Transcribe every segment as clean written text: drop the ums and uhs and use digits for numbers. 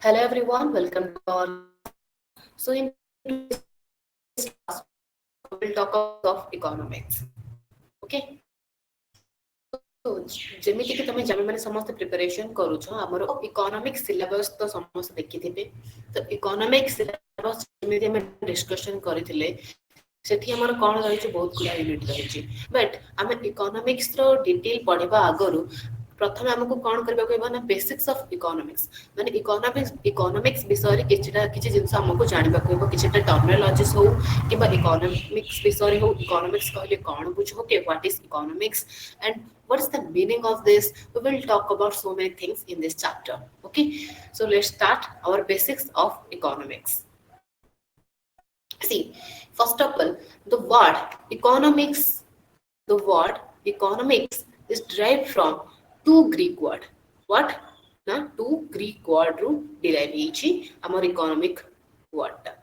Hello everyone, welcome to our. So in today's class, we will talk of economics. Okay. So ଯେମିତି କି ତମେ ଆମେ ମାନେ ସମସ୍ତେ ପ୍ରିପାରେସନ କରୁଛ ଆମର ଇକୋନୋମିକ ସିଲାବସ ତ ସମସ୍ତେ ଦେଖିଥିବେ ତ ଇକୋନୋମିକ ସିଲାବସ ଯେମିତି ଆମେ ଡିସ୍କସନ କରିଥିଲେ ସେଠି ଆମର କ'ଣ ରହିଛି ବହୁତ ଗୁଡ଼ା ୟୁନିଟ୍ ରହିଛି ବଟ୍ ଆମେ ଇକୋନୋମିକ୍ସର ଡିଟେଲ ପଢ଼ିବା ଆଗରୁ ପ୍ରଥମେ ଆମକୁ କ'ଣ କରିବାକୁ ହେବ ନା ବେସିକ୍ସ ଅଫ୍ ଇକୋନୋମିକ୍ସ ମାନେ ଇକୋନୋମିକ୍ସ ବିଷୟରେ କିଛି ଜିନିଷ ଆମକୁ ଜାଣିବାକୁ ହେବ କିଛିଟା ଟର୍ମିନୋଲୋଜିସ୍ ହଉ କିମ୍ବା ଇକୋନୋମିକ୍ସ ବିଷୟରେ ହଉ ଇକୋନୋମିକ୍ସ କହିଲେ କ'ଣ ବୁଝ okay what is economics and what is the meaning of this. We will talk about so many things in this chapter. Okay, so let's start our basics of economics. See, first of all, the word economics, the word economics is derived from two Greek word. What? Na two Greek word ru derive heichi amar economic word ta.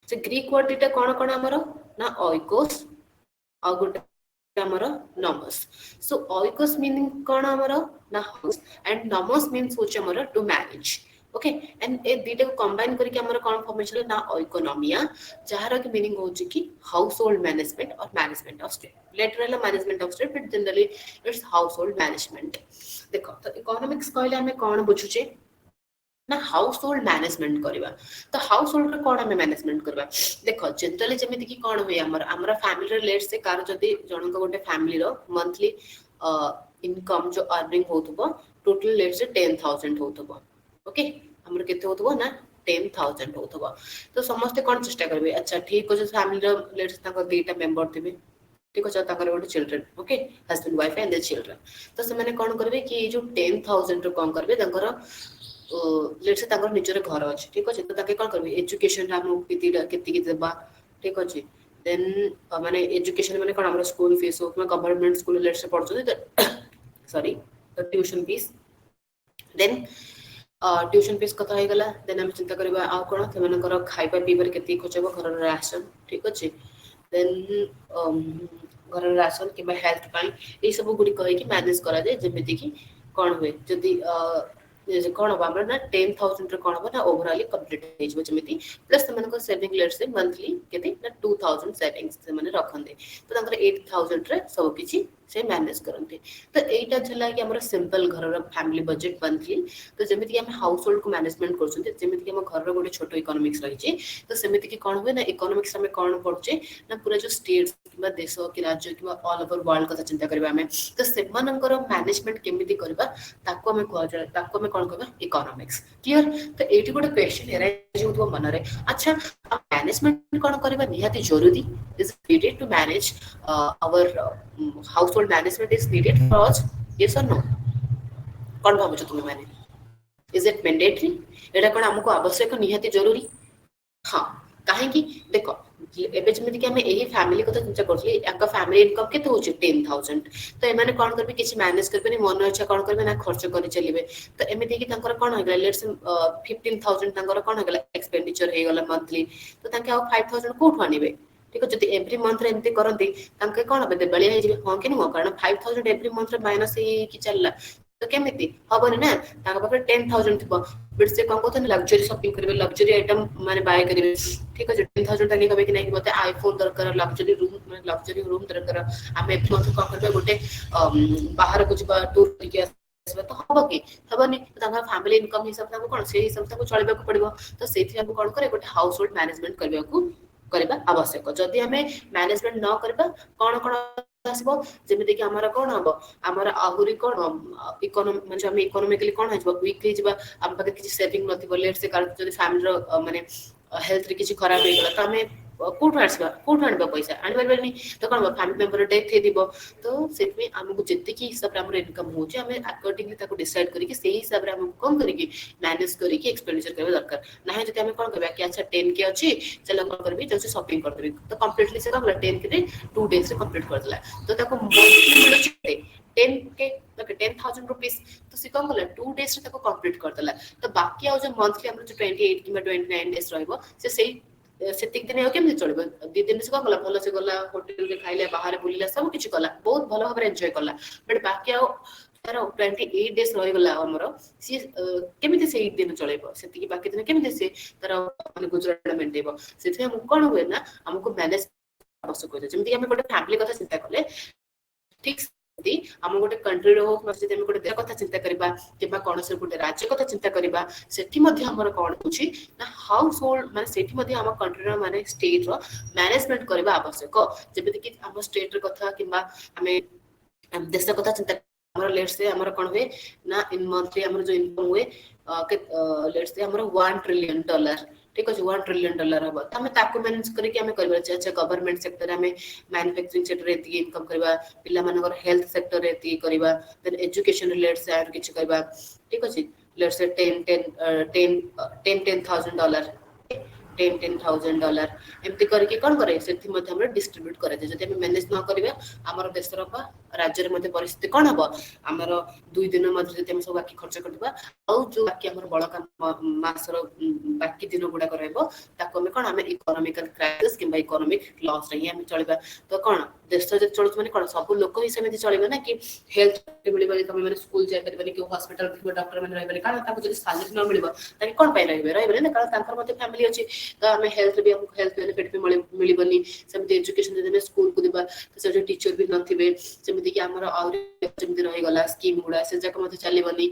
So Greek word ita kona amara na oikos au gote amara nomos. So oikos meaning kona amara na house and nomos means hoche amara to manage. Okay and ए दीटा को combine करके हमर कोन formation ना इकोनॉमिया जहार के meaning हो कि हाउस होल्ड मैनेजमेंट और management of state lateral management of state but generally it's house hold management देखो तो इकोनॉमिक्स कहले हमें कोन बुझुचे ना हाउस होल्ड मैनेजमेंट करबा तो हाउस होल्ड रे कोन हमें मैनेजमेंट करबा देखो जनरली जेमिति कि कोन होय हमर फैमिली रे लेट से कार जदी जणन को गोटे फैमिली रो मंथली इनकम जो अर्निंग होतबो टोटल लेट से 10000 होतबो ओके हमर केते होतबो ना 10000 होतबो तो समस्त कोन चेष्टा करबे अच्छा ठीक हो जे फैमिली रो लेट से ताको दुईटा मेंबर थिबे ठीक हो ताकर गोटे children okay husband wife and the children तो से माने कोन करबे कि जो 10000 रो कोन करबे ताकर लेट से ताकर निजर घर अछि ठीक अछि तो ताके कोन करबे एजुकेशन हम केति देबा ठीक अछि देन माने एजुकेशन माने कोन हमर स्कूल फीस हो गवर्नमेंट स्कूल लेट से पढ़छो sorry the tuition fees then tuition fees कथा हो गला देन हम चिंता करबा आ कोन सेमानकर खाइबा पीबर केति खचबो घर राशन ठीक अछि देन घर राशन कि हेल्थ पाई ए सब गुडी कहि कि मैनेज करा जाय जेमिति कि कोन होय जदी कोन हो हमरा ना 10000 रे कोन हो ना ओवरऑल कंप्लीट हो जबो जेमिति प्लस सेमानकर सेविंग लेट से मंथली केति ना 2000 सेविंग्स से माने रखंदे तो तांकर 8000 रे सब किछि से मैनेज करते तो एटा छला कि हमर सिंपल घर रो फैमिली बजट मंथली तो जेमिति कि हम हाउस होल्ड को मैनेजमेंट करछुते जेमिति कि हम घर रो गोटे छोटो इकोनॉमिक्स रही छै तो सेमिति कि कोन होय ना इकोनॉमिक्स में कोन पड़छे ना पूरा जो स्टेट किबा देश कि राज्य किबा ऑल ओवर वर्ल्ड कथा चिंता करबा हमें तो सेमानकर मैनेजमेंट केमिति करबा ताको हमें कहै छै ताको हमें कोन कहबा इकोनॉमिक्स क्लियर तो एटी गोटे क्वेश्चन एराइज होतो मन रे अच्छा मैनेजमेंट कोन करबा निहाती जरूरी is needed to manage our household management is needed for us yes or no कोन भाबो तुम माने is it mandatory एटा कोन हमको आवश्यक निहाती जरूरी हां काहे कि देखो एबे जेमिति कि हम एही फैमिली को तो चिंता करथली एका फैमिली इनकम केते होचे 10000 तो एमाने कोन करबे किछि मैनेज करबे नि मन इच्छा कोन करबे ना खर्च करि चलिबे तो एमिति कि तांकर कोन होगला लेट्स 15000 तांकर कोन होगला एक्सपेंडिचर हे गला मंथली तो तांके आ 5000 कोठो आनिबे ठीक है जति एवरी मंथ रे एमती करंती तांके कोन होबे देबलिया हे जिवे हां कि नो कारण 5000 एवरी मंथ रे माइनस हे कि चलला तो केमिति हबनी ना तांका पाखे 10000 थिबो बट से कोन कोथन लग्जरी शॉपिंग करबे लग्जरी आइटम माने बाय करबे ठीक है 10000 तानी कहबे कि नहीं मते आईफोन दरकार लग्जरी रूम दरकार आमे एफोन कोन करबे गोटे बाहर कुछ टूर के तो हबो कि हबनी तांका फैमिली इनकम हिसाब तांको कोन से हिसाब तांको चलबे को पड़िबो तो सेथि हम कोन करे गोटे हाउस होल्ड मैनेजमेंट करबे को करबा आवश्यक जदि हमें मैनेजमेंट न करबा कोन कोन आसीबो जेमिति कि हमरा कोन हबो हमरा आहुरी कोन इकोनॉमी म्हणजे हम इकोनॉमिकली कोन हजबो वीक हे जबा हम पाके किछि सेविंग नथिबो लेट से कार जदि फैमिली रो माने हेल्थ रे किछि खराब हे गला त हमें कोठो आनबा पैसा आनि परबेनी तो कोन फैमिली मेंबर डेथ हे दिबो तो सेटमे हमकु जत्ते की हिसाब रे हमर इनकम होचे हमें अकॉर्डिंगली ताको डिसाइड करी कि सेही हिसाब रे हम कोन करी कि मैनेज करी कि एक्सपेंडिचर करबे दरकार नाही जति हमें कोन करबा कि अच्छा 10 के अछि चलो कोन करबी जसे शॉपिंग कर देबी तो कंप्लीटली से कोन 10 के 2 डेज रे कंप्लीट कर देला तो ताको मंथली मिलो छै 10 के ओके 10000 रुपीस तो से कोन करला 2 डेज रे ताको कंप्लीट कर देला तो बाकी आ जो मंथली हमर जो 28 किबा 29 डेज रहइबो से सेही सेतिक दिन केमि चलबो दी दिन से गला भलो से गला होटल के खाइले बाहर बुलिला सब किछ कला बहुत भलो भाबरे एन्जॉय कला बट बाकी आ तार 28 डेज रही गला हमर सी केमिति से 8 दिन चलेबो सेति बाकी दिन केमिति से तार माने गुजरात मेंटेबो सेति हम कोन होय ना हमको मैनेज आवश्यक होय जेमिति हम गोटे फैमिली कथा चिंता करले ठीक से हम गोटे कंट्री रो जदि हम गोटे देश कथा चिंता करबा किबा कोन से गोटे राज्य कथा चिंता करबा सेठी मध्ये हमर कोन होछि ना हाउस होल्ड माने सेठी मध्ये हम कंट्री रो माने स्टेट रो मैनेजमेंट करबा आवश्यक जेमिति कि हम स्टेट रो कथा किबा हमें देश कथा चिंता हमर लेट्स से हमर कोन हुए ना इन मंथली हमर जो इनकम हुए लेट्स से हमर 1 ट्रिलियन डॉलर ठीक अछि 1 ट्रिलियन डॉलर हम हमें ताको मैनेज करी कि हमें करबा अच्छा गवर्नमेंट सेक्टर हमें मैन्युफैक्चरिंग सेक्टर रे इनकम करबा पिला मानकर हेल्थ सेक्टर रे करबा देन एजुकेशन रिलेटेड से आर किछ करबा ठीक अछि लेट्स से 10,000 डॉलर 10,000 डॉलर एमती करके कौन करे सेठी मध्ये हमर डिस्ट्रीब्यूट करे जदि हम मैनेज न करबा हमर देशर बा राज्य रे मध्ये परिस्थिति कोन हबो हमर 2 दिन मध्ये जदि हम सब बाकी खर्च करबा औ जो बाकी हमर बळका मासर बाकी दिन गुडा करबो ताको हम कोन हम इकोनॉमिकल क्राइसिस किबा इकोनॉमिक लॉस रे हम चलबा तो कोन देश जे चलत माने कोन सब लोक ही समिति चलबा ना कि हेल्थ मिली बाली तमे माने स्कूल जाय परबनी कि हॉस्पिटल कि डॉक्टर माने रहबे कारण ताको जदि सैलरी न मिलबो ताकि कोन पाइ रहबे ना कारण तांकर मध्ये फैमिली अछि तो हमें हेल्थ भी हमको हेल्थ बेनिफिट भी मिलबनी सेमती एजुकेशन जदि स्कूल को दिबा तो से टीचर भी नथिबे सेमती कि हमर और जेमती रहि गला स्कीम गुडा से जक मध्ये चलीबनी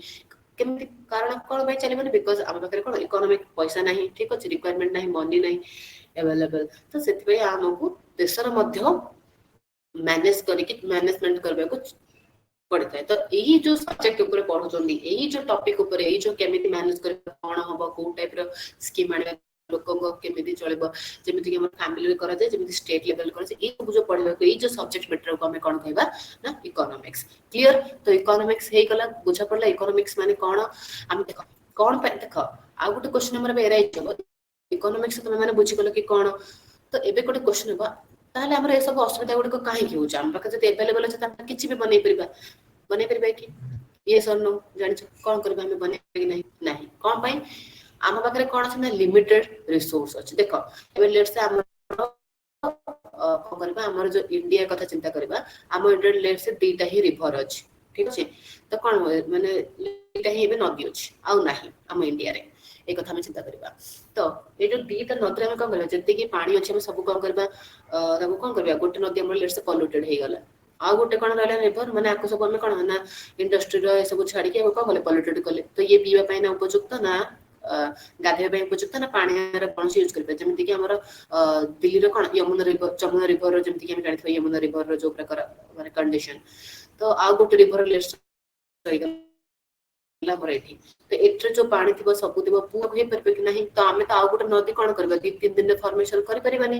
केमती कारण कोन भाई चलीबनी बिकॉज़ हम बकरे कोन इकोनॉमिक पैसा नहीं ठीक अछि रिक्वायरमेंट नहीं मनी नहीं अवेलेबल तो सेति भाई हमको देशर मध्ये मैनेज करिक मैनेजमेंट करबा को पड़ता है तो यही जो सब्जेक्ट ऊपर पढ़ुचंदी यही जो टॉपिक ऊपर यही जो केमिति मैनेज करबा कोन हबो को टाइप रो स्कीम आने लोकंग केमिति चलेबो जेमिति कि हमर फैमिली रे करा जाय जेमिति स्टेट लेवल करा जाय ई सब जो पढ़बा को ई जो सब्जेक्ट मैटर को हमें कोन कहबा ना इकोनॉमिक्स क्लियर तो इकोनॉमिक्स हे गला बुझा पड़ला इकोनॉमिक्स माने कोन हम देखो कोन पे देखो आ गुटे क्वेश्चन हमर बेरा आइछो इकोनॉमिक्स तुम माने बुझी गलो कि कोन तो एबे कोटे क्वेश्चन होबा ताले हमर ए सब असुविधा गुटे को काहे कि होछ हम पाके जते अवेलेबल अछि त किछि भी बनै परबा कि ये सर नो जानि कोन करबा हमें बनै कि नहीं कोन पई आम पाखे कौन अच्छे लिमिटेड रिसोर्स अच्छे देख ए लेट्स से आम कौन करबा हमर जो इंडिया कथा चिंता करबा आम India let's say दीटा he river अछि ठीक अछि तो कौन माने दीटा ही बे नदी अछि आ नाही आम इंडिया रे ए कथा में चिंता करबा तो ए जो दीटा नदी हम कौन करबा जति कि पानी अछि हम सब कौन करबा ताको कौन करबा गोटे नदी हमर लेट्स से पॉल्यूटेड हे गला आ गोटे कौन रहला रिवर माने आको सब हम कौन ना इंडस्ट्री रो ए सब छाड़ी के कौन कले पॉल्यूटेड कले तो ये पीवा पई ना उपयुक्त ना गाधे पे उपयुक्त ना पानी रे कोन से यूज करबे जेमिति कि हमर दिल्ली रो कोन यमुना रिवर जेमिति कि हम जानि थो यमुना रिवर रो जो प्रकार माने कंडीशन तो आ गोटे रिवर लेट्स ला भरेठी तो एट्रे जो पानी थिबो सब थिबो पूरा होई परबे कि नहीं तो हमें तो आ गोटे नदी कोन करबा 2-3 दिन रे फॉर्मेशन करि परिबानी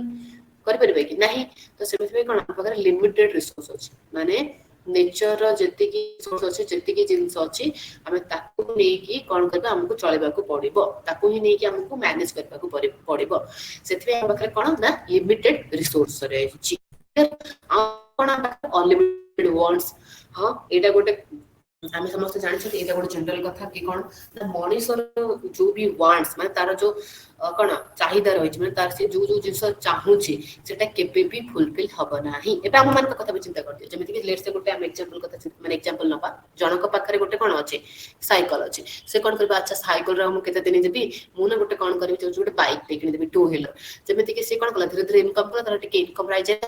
करि परबे कि नहीं तो सेमिति कोन पकर लिमिटेड रिसोर्स अछि माने नेचर रो जति की रिसोर्स अछि जति की जिंस अछि हमें ताकू नै कि कोन करबा हमको चलेबा को पड़िबो ताकू ही नै कि हमको मैनेज करबा को पड़िबो सेति हम बखरे कोन ना लिमिटेड रिसोर्स रे अछि कोन अनलिमिटेड वांट्स हां एटा गोटे आम समस्त जानी ये गोटे जनरल कथा कि कौन मनीषर जो भी वांट्स माने तार जो कौन चाहिदा रही माने तार से जो जो जिंस चाहूची सेटा केबे भी फुलफिल हबो नाही एबे हम मान कथा भी चिंता करदियो जेमिति कि लेट्स से गोटे हम एग्जांपल कथा माने एग्जांपल नबा जनक पाखरे गोटे कोन अछि साइकिल अछि से कोन करबा अच्छा साइकिल रे हम केते दिन जेबी मु ना गोटे कोन करबी जो गोटे बाइक टे किनि देबी टू व्हीलर जेमिति कि से कोन कला धीरे धीरे इनकम कला तार टिके इनकम राइ जाय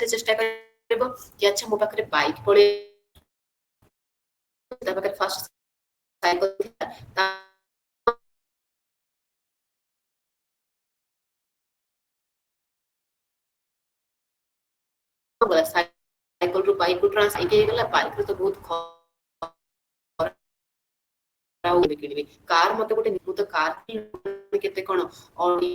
चेष्टा करबो कि अच्छा मो पाखरे बाइक पळे पाखरे फर्स्ट साइकिल था साइकिल रु बाइक को ट्रांस एके गला बाइक तो बहुत किनिबी कार मते गोटे निपुत कार केते कोन ऑडी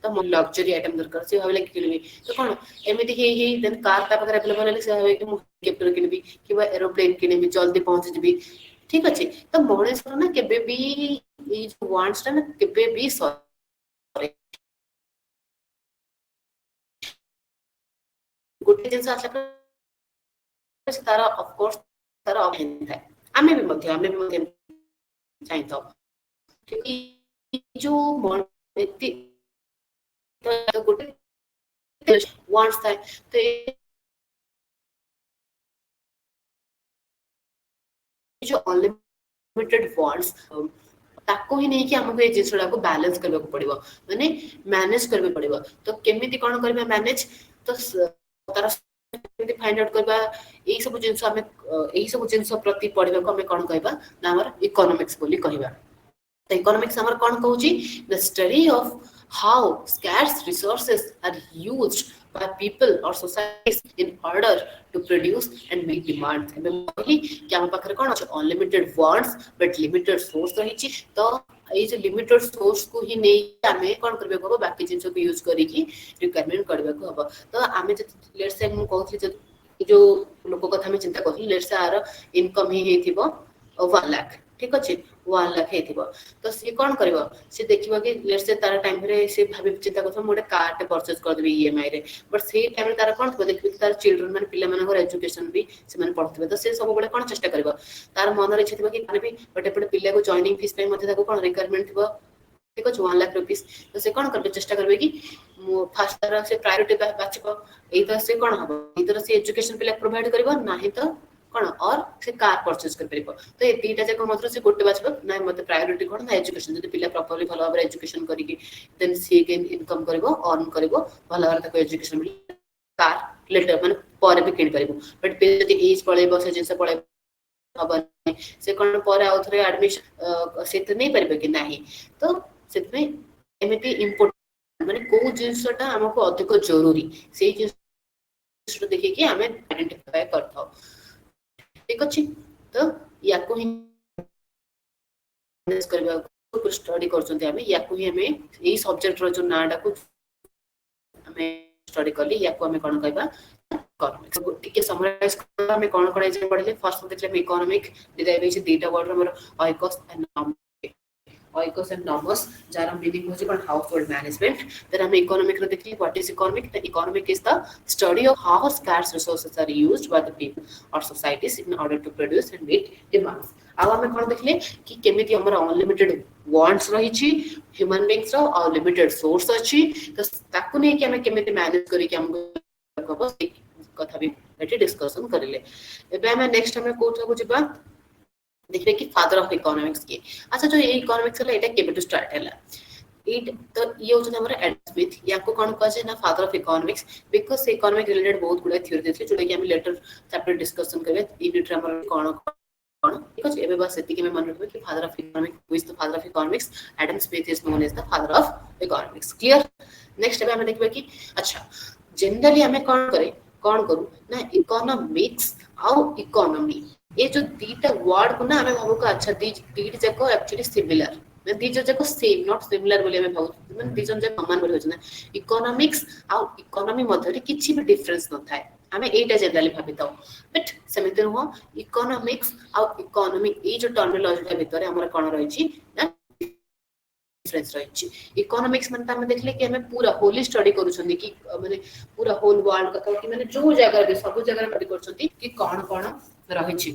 तो मो लग्जरी आइटम दरकार से भाबले किनिबी तो कोन एमिति हे देन कार ता पकर अवेलेबल है से भाबे कि मो केप्टर किनिबी कि एरोप्लेन किनिबी जल्दी पहुंच जबी ठीक अछि तो मनीष ना केबे भी ई जो वांट्स ना केबे भी गोटे जिंस आछला तारा ऑफ कोर्स तारा अभिन है आमे भी मध्य चाहिए तो क्योंकि जो मन तो गोटे वांट्स था तो जो अनलिमिटेड वांट्स ताको ही नहीं कि हमको ये जिनसडा को बैलेंस करबा को पड़िबो माने मैनेज करबे पड़िबो तो केमिति कोन करबे मैनेज तो तार केमिति फाइंड आउट करबा एई सब जिंस हमें एई सब जिंस प्रति पड़िबा को हमें कोन कहबा ना हमर इकोनॉमिक्स बोली कहबा The economics हमर कौन कहूची the study of how scarce resources are used by people or societies in order to produce and meet demands एबे कहली कि हम पाखरे कोन अछि unlimited wants but limited source रहिची तो ए जे लिमिटेड सोर्स को ही नै हमें कोन करबे को बाकी जिंस को यूज करी कि रिक्वायरमेंट करबे को हबो तो हमें लेट्स से हम कहथि जो लोक कथा में चिंता करथि लेट्स से आर इनकम ही हेथिबो 1 लाख ठीक अछि 1 लाख हेथिबो तो से कोन करबो से देखिबो कि लेट्स से तार टाइम रे से भाबी चिंता करथो मोडे कार टे परचेज कर देबी ईएमआई रे बट से टाइम रे तार कोन देखबी तार चिल्ड्रन माने पिला मानकर एजुकेशन भी से माने पढ़थबे तो से सब बडे कोन चेष्टा करबो तार मन रे इच्छा थिबो कि माने भी बटे पटे पिला को जॉइनिंग फीस पे मध्ये ताको कोन रिक्वायरमेंट थिबो ठीक अछि 1 लाख रुपीस तो से कोन करबे चेष्टा करबे कि फर्स्ट तार से प्रायोरिटी बाचबो एई तो से कोन हबो इधर से एजुकेशन पिला प्रोवाइड करबो नाही तो कोन और से कार परचेज कर परबो तो ए तीटा जक मात्र से गोटे बाचबो ना मते प्रायोरिटी कोन ना एजुकेशन जदि पिला प्रॉपर्ली भलो भाबरे एजुकेशन करी कि देन सी गेन इनकम करबो अर्न करबो भलो भाबरे ताको एजुकेशन मिल कार लेटर माने परे भी किन परबो बट पे जदि एज पळेबो से जिंस पळेबो हबनी से कोन परे आउथरे एडमिशन से त नै परबो कि नाही तो सेतमे एमिति इंपोर्टेंट माने को जिंसटा हमको अधिक जरूरी से जिंस देखि कि हमें आइडेंटिफाई करथौ ठीक अछि तो याको ही मैनेज करबा को स्टडी करछन्ते हमें याको ही हमें एई सब्जेक्ट रो जो नाडा को हमें स्टडी करली याको हमें कोन कहबा इकोनॉमिक्स टिके समराइज करबा हमें कोन कोन जे पढले फर्स्ट देखले इकोनॉमिक डिराइव होछि दुईटा वर्ड हमर oikos and oikos and nomos jar meaning hoji kon household management then hame economic ro dekhli what is economic the economic is the study of how scarce resources are used by the people or societies in order to produce and meet demands अब हमें कोन देखले कि केमिति हमर unlimited wants रही छी human beings रो और limited source अछि तो ताकू नै कि हमें केमिति मैनेज करी कि हमको कहबो कथा भी एटी डिस्कशन करले एबे हमें नेक्स्ट हमें कोठा को जिबा देखबे कि फादर ऑफ इकोनॉमिक्स के अच्छा जो ये इकोनॉमिक्स है एटा केबे टू स्टार्ट हैला इट तो ये होछ हमर एडम स्मिथ याको कोन कहै छै ना father of economics because economic related बहुत गुडा थ्योरी देथि जोटा कि हम लेटर चैप्टर डिस्कशन करबे यूनिट हमर कोन कोन ठीक अछि एबे बस एति के में मन रखबे कि father of economics who is the father of economics Adam Smith is known as the father of economics clear next एबे हम देखबे कि अच्छा जनरली हमें कोन करे कोन करू ना इकोनॉमिक्स आउ इकोनॉमी ये जो दीटा वर्ड को ना हमें भाबो का अच्छा दीट जको एक्चुअली सिमिलर मैं दीट जको सेम नॉट सिमिलर बोले हमें भाबो मैं दीजन जे समान बोले होछ ना इकोनॉमिक्स आ इकोनॉमी मध्ये रे किछि भी डिफरेंस न थाए हमें एटा जनरली भाबिताओ बट समिति हो इकोनॉमिक्स आ इकोनॉमी ए जो टर्मिनोलॉजी भीतर हमर कोन रही छी ना डिफरेंस रही इकोनॉमिक्स मन हम देखले कि हमें पूरा होली स्टडी करू छथि कि माने पूरा होल वर्ल्ड कथा कि माने जो जगह रे सब जगह स्टडी करू छथि कि कोन रही छी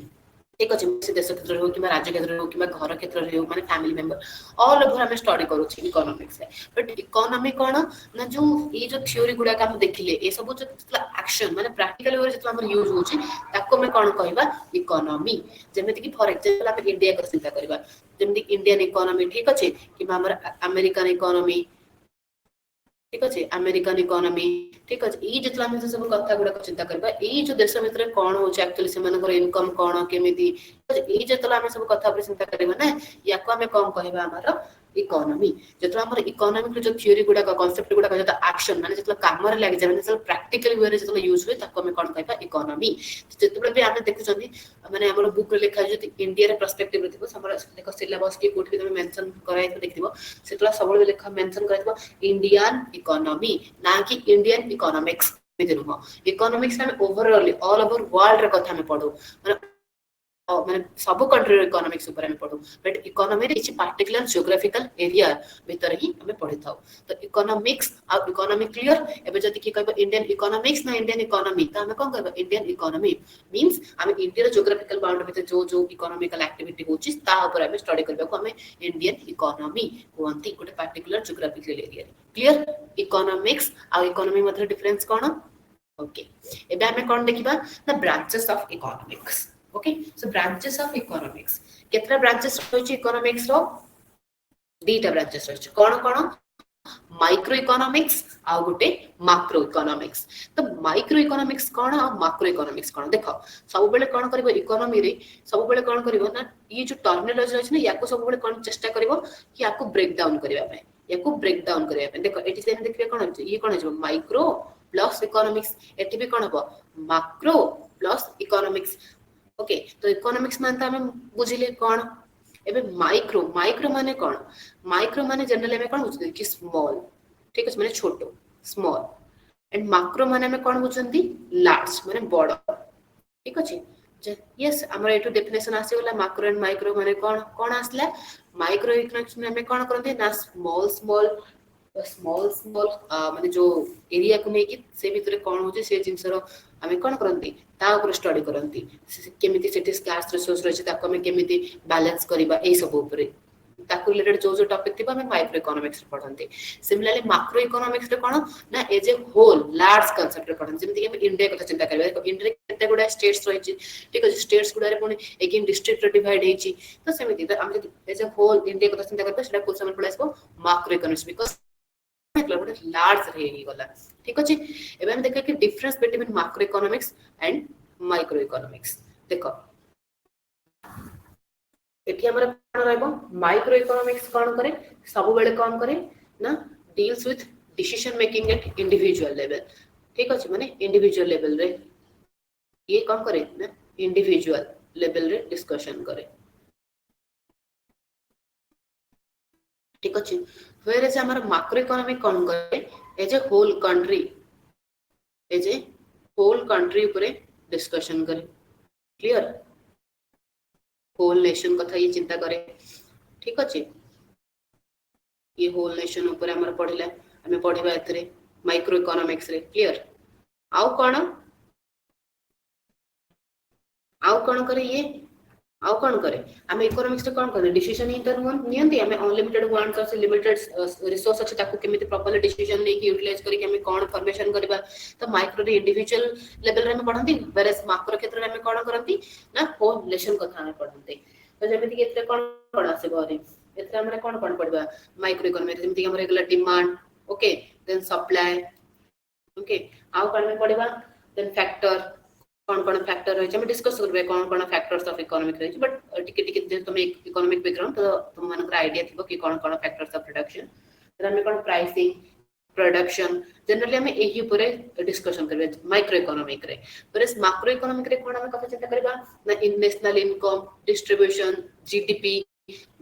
ठीक अछि से देश क्षेत्र हो कि राज्य क्षेत्र हो कि घर क्षेत्र हो माने फैमिली मेंबर ऑल ओवर हमें स्टडी करू छी इकोनॉमिक्स है बट इकोनॉमी कोन ना जो ये जो थ्योरी गुडा का हम देखिले ए सब जो एक्शन माने प्रैक्टिकल वे जो हमर यूज होची ताको में कोन कहबा इकोनॉमी जेमेति कि फॉर एग्जांपल आप इंडिया को चिंता करबा जेमेति इंडियन इकोनॉमी ठीक अछि कि हमर अमेरिकन इकोनॉमी ठीक अछि अमेरिकन इकोनॉमी ठीक अछि ई जतला हम सब कथा गुडा चिंता करबा ई जो देश मित्र कोन हो एक्चुअली से मनकर इनकम कोन केमिति ई जतला हम सब कथा पर चिंता करबा ना याको हमें कम कहबा हमर इकोनॉमी जतला हमर इकोनॉमिक जो थ्योरी गुडा का कांसेप्ट गुडा का जता एक्शन माने जतला काम रे लागि जाय जतला प्रैक्टिकल वे रे जतला यूज होय ताको हमें कोन कहबा इकोनॉमी जतबे भी हम देखु छथि माने हमर बुक रे लिखा जति इंडिया रे पर्सपेक्टिव रे थिबो हमर देखो सिलेबस के कोठ भी तुम मेंशन कराइ देखिबो सेतला सबले लिखा मेंशन कराइबो इंडियन इकोनॉमी ना कि इंडियन इकोनॉमिक्स बिदिनो इकोनॉमिक्स में ओवरऑल ऑल ओवर वर्ल्ड रे कथा में पढो माने सब कंट्री इकोनॉमिक्स ऊपर में पढो बट इकोनॉमी रे किछि पर्टिकुलर जियोग्राफिकल एरिया भीतर ही हमें पढि थाओ तो इकोनॉमिक्स आ इकोनॉमी क्लियर एबे जति कि कहबो इंडियन इकोनॉमिक्स ना इंडियन इकोनॉमी त हमें कोन कहबो इंडियन इकोनॉमी मींस हमें इंडिया रे जियोग्राफिकल बाउंड्री भीतर जो जो इकोनॉमिकल एक्टिविटी होछि ता ऊपर हमें स्टडी करबा को हमें इंडियन इकोनॉमी कोंती गोटे particular geographical area clear economics आ इकोनॉमी मध्ये डिफरेंस कोन ओके एबे हमें कोन देखिबा ना branches of economics okay so branches of economics केतरा ब्रांचेस रहिछि इकोनॉमिक्स रो दीटा ब्रांचेस रहिछि कोन कोन माइक्रो इकोनॉमिक्स आ गोटे मैक्रो इकोनॉमिक्स तो माइक्रो इकोनॉमिक्स कोन आ मैक्रो इकोनॉमिक्स कोन देखो सब बेले कोन करबो इकोनॉमी रे सब बेले कोन करबो ना ये जो टर्मिनोलॉजी अछि ना याको सब बेले कोन चेष्टा करबो कि याको ब्रेक डाउन करबा पे याको ब्रेक डाउन करबा पे देखो एटी से देखबे कोन अछि ये कोन अछि माइक्रो प्लस इकोनॉमिक्स एटी भी कोन हबो मैक्रो प्लस इकोनॉमिक्स ओके तो इकोनॉमिक्स माने हम बुझिले कोन एबे माइक्रो माइक्रो माने कोन माइक्रो माने जनरली में कोन बुझते कि स्मॉल ठीक है माने छोटो स्मॉल एंड मैक्रो माने में कोन बुझंती लार्ज माने बड़ ठीक अछि यस हमर एटू डेफिनेशन आसी होला मैक्रो एंड माइक्रो माने कोन कोन आसला माइक्रो इकोनॉमिक्स में हमें कोन करते ना स्मॉल स्मॉल स्मॉल स्मॉल माने जो एरिया को नेकी से भीतर कोन होजे से जिंसर हमें कोन करंती ता ऊपर स्टडी करंती केमिति सेठी स्कार्स रिसोर्स रहिछि ताको हमें केमिति बैलेंस करबा ए सब ऊपर ताको रिलेटेड जो जो टॉपिक थिबा हमें माइक्रो इकोनॉमिक्स रे पढंती सिमिलरली मैक्रो इकोनॉमिक्स रे कोन ना as a whole large concept रे पढंती जेमिति कि हम इंडिया कथा चिंता करबा देखो इंडिया केते गुडा स्टेट्स रहिछि ठीक अछि स्टेट्स गुडा रे पुनी अगेन डिस्ट्रिक्ट रे डिवाइड हेछि तो सेमिति हम एज ए होल इंडिया कथा चिंता करबा सेटा कुछ समय पढाइबो मैक्रो इकोनॉमिक्स बिकॉज़ लार्ज रही गला ठीक अछि एबे हम देखा कि difference between macro economics and micro economics देखो एठी हमर कोन रहबो माइक्रो इकोनॉमिक्स कोन करे सब बेले कोन करे ना deals with decision making eight individual level ठीक अछि माने इंडिविजुअल लेवल रे ये कोन करे ना इंडिविजुअल लेवल रे डिस्कशन करे ठीक अछि where is our macroeconomic कोन करे एज ए होल कंट्री ऊपर डिस्कशन करे क्लियर होल नेशन कथा ये चिंता करे ठीक अछि ये होल नेशन ऊपर हमर पढिला हमें पढिबा एथरे माइक्रो इकोनॉमिक्स रे क्लियर आउ कोन करे ये आउ कोन करे हम इकोनॉमिक्स रे कोन करे डिसीजन इंटर वन नियंती हम अनलिमिटेड वांट्स और लिमिटेड रिसोर्स अछि ताको केमिति प्रॉपर्ली डिसीजन ले कि यूटिलाइज करी कि हम कोन फॉर्मेशन करबा तो माइक्रो रे इंडिविजुअल लेवल रे हम पढंती वेरस मैक्रो क्षेत्र रे हम कोन करंती ना होल नेशन कथा हम पढंती तो जेमिति कि एथरे कोन आसे घरे एथरे हमरे कोन पढबा माइक्रो इकोनॉमिक्स जेमिति कि हम regular demand okay then supply okay आउ कोन में पढबा देन फैक्टर कोन फैक्टर रही हम डिस्कस करबे कोन फैक्टर्स ऑफ इकोनॉमिक रही बट टिके जे तुम इकोनॉमिक बैकग्राउंड तो तुम मन आईडिया थिबो कि कोन फैक्टर्स ऑफ प्रोडक्शन then हम कोन प्राइसिंग प्रोडक्शन जनरली हम एही ऊपर डिस्कशन करबे माइक्रो इकोनॉमिक रे परस मैक्रो इकोनॉमिक रे कोन हम कथा चिंता करबा ना इन नेशनल इनकम डिस्ट्रीब्यूशन जीडीपी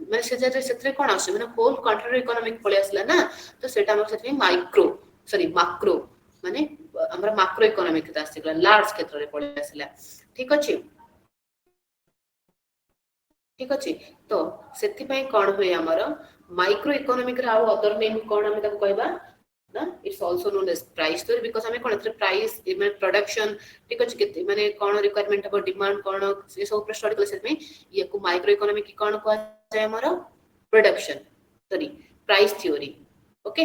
माने सेत्रे कोन आसे माने होल कंट्री इकोनॉमिक पळे आसला ना तो सेटा हम सेत्रे मैक्रो माने हमरा मैक्रो इकोनॉमिक कथा आसिला लार्ज क्षेत्र रे पळे आसिला ठीक अछि तो सेति पय कोन होय हमर माइक्रो इकोनॉमिक रे आउ अदर नेम कोन हम ताको कहबा ना it's also known as price तो बिकॉज़ हमें कोन प्राइस माने प्रोडक्शन ठीक अछि केते माने कोन रिक्वायरमेंट अब डिमांड कोन से सब पर स्टडी कर सेमे ये को माइक्रो इकोनॉमिक कोन को जाय हमर production price theory okay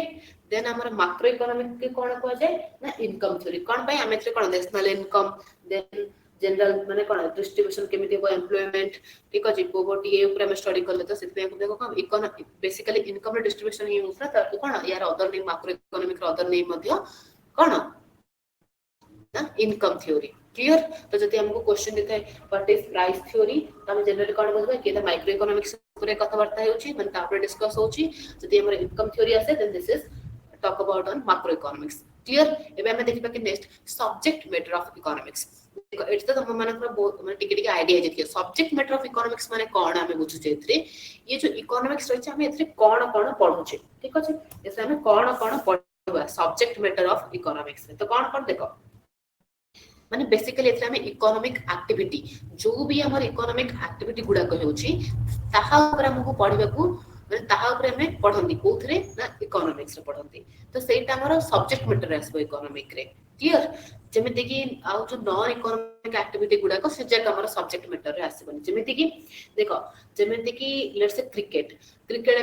then हमर मैक्रो इकोनॉमिक के कोन को जाय ना इनकम थ्योरी कोन पय हम एथरे कोन नेशनल इनकम देन जनरल माने कोन डिस्ट्रीब्यूशन केमिति हो एम्प्लॉयमेंट ठीक अछि पॉवर्टी ए ऊपर हम स्टडी करले तो सेते पे देखो कोन इकोनॉमिक बेसिकली इनकम डिस्ट्रीब्यूशन ही ऊपर त कोन यार other name macroeconomic other name मध्य कोन ना इनकम थ्योरी क्लियर तो जति हमको क्वेश्चन देता है व्हाट इज प्राइस थ्योरी तो हम जनरली कोन बोलबे कि द माइक्रो इकोनॉमिक्स ऊपर कथा वार्ता होची माने तापर डिस्कस होची जति हमर इनकम थ्योरी आसे then this is talk about on macro economics clear एबे हम देखिबा कि next subject matter of economics देखो एट तो हम मानकर बहुत माने टिके आईडिया जेतिए सब्जेक्ट मैटर ऑफ इकोनॉमिक्स माने कोन हमें बुझु जे एथरे ये जो इकोनॉमिक्स रही हम एथरे कोन पढु छे ठीक अछि एसे हम कोन पढबा सब्जेक्ट मैटर ऑफ इकोनॉमिक्स तो कोन देखो माने बेसिकली एथरे हम इकोनॉमिक एक्टिविटी जो भी हमर इकोनॉमिक एक्टिविटी गुडा को होची ताहा ऊपर हमको पढिबा को माने ताहा ऊपर हमें पढंती कोथरे ना इकोनॉमिक्स रे पढंती तो सेटा हमर सब्जेक्ट मैटर आसबो इकोनॉमिक रे क्लियर जेमिति कि आउ जो नॉन इकोनॉमिक एक्टिविटी गुडा को से जगह हमर सब्जेक्ट मैटर रे आसीबनी जेमिति कि देखो जेमिति कि लेट्स से क्रिकेट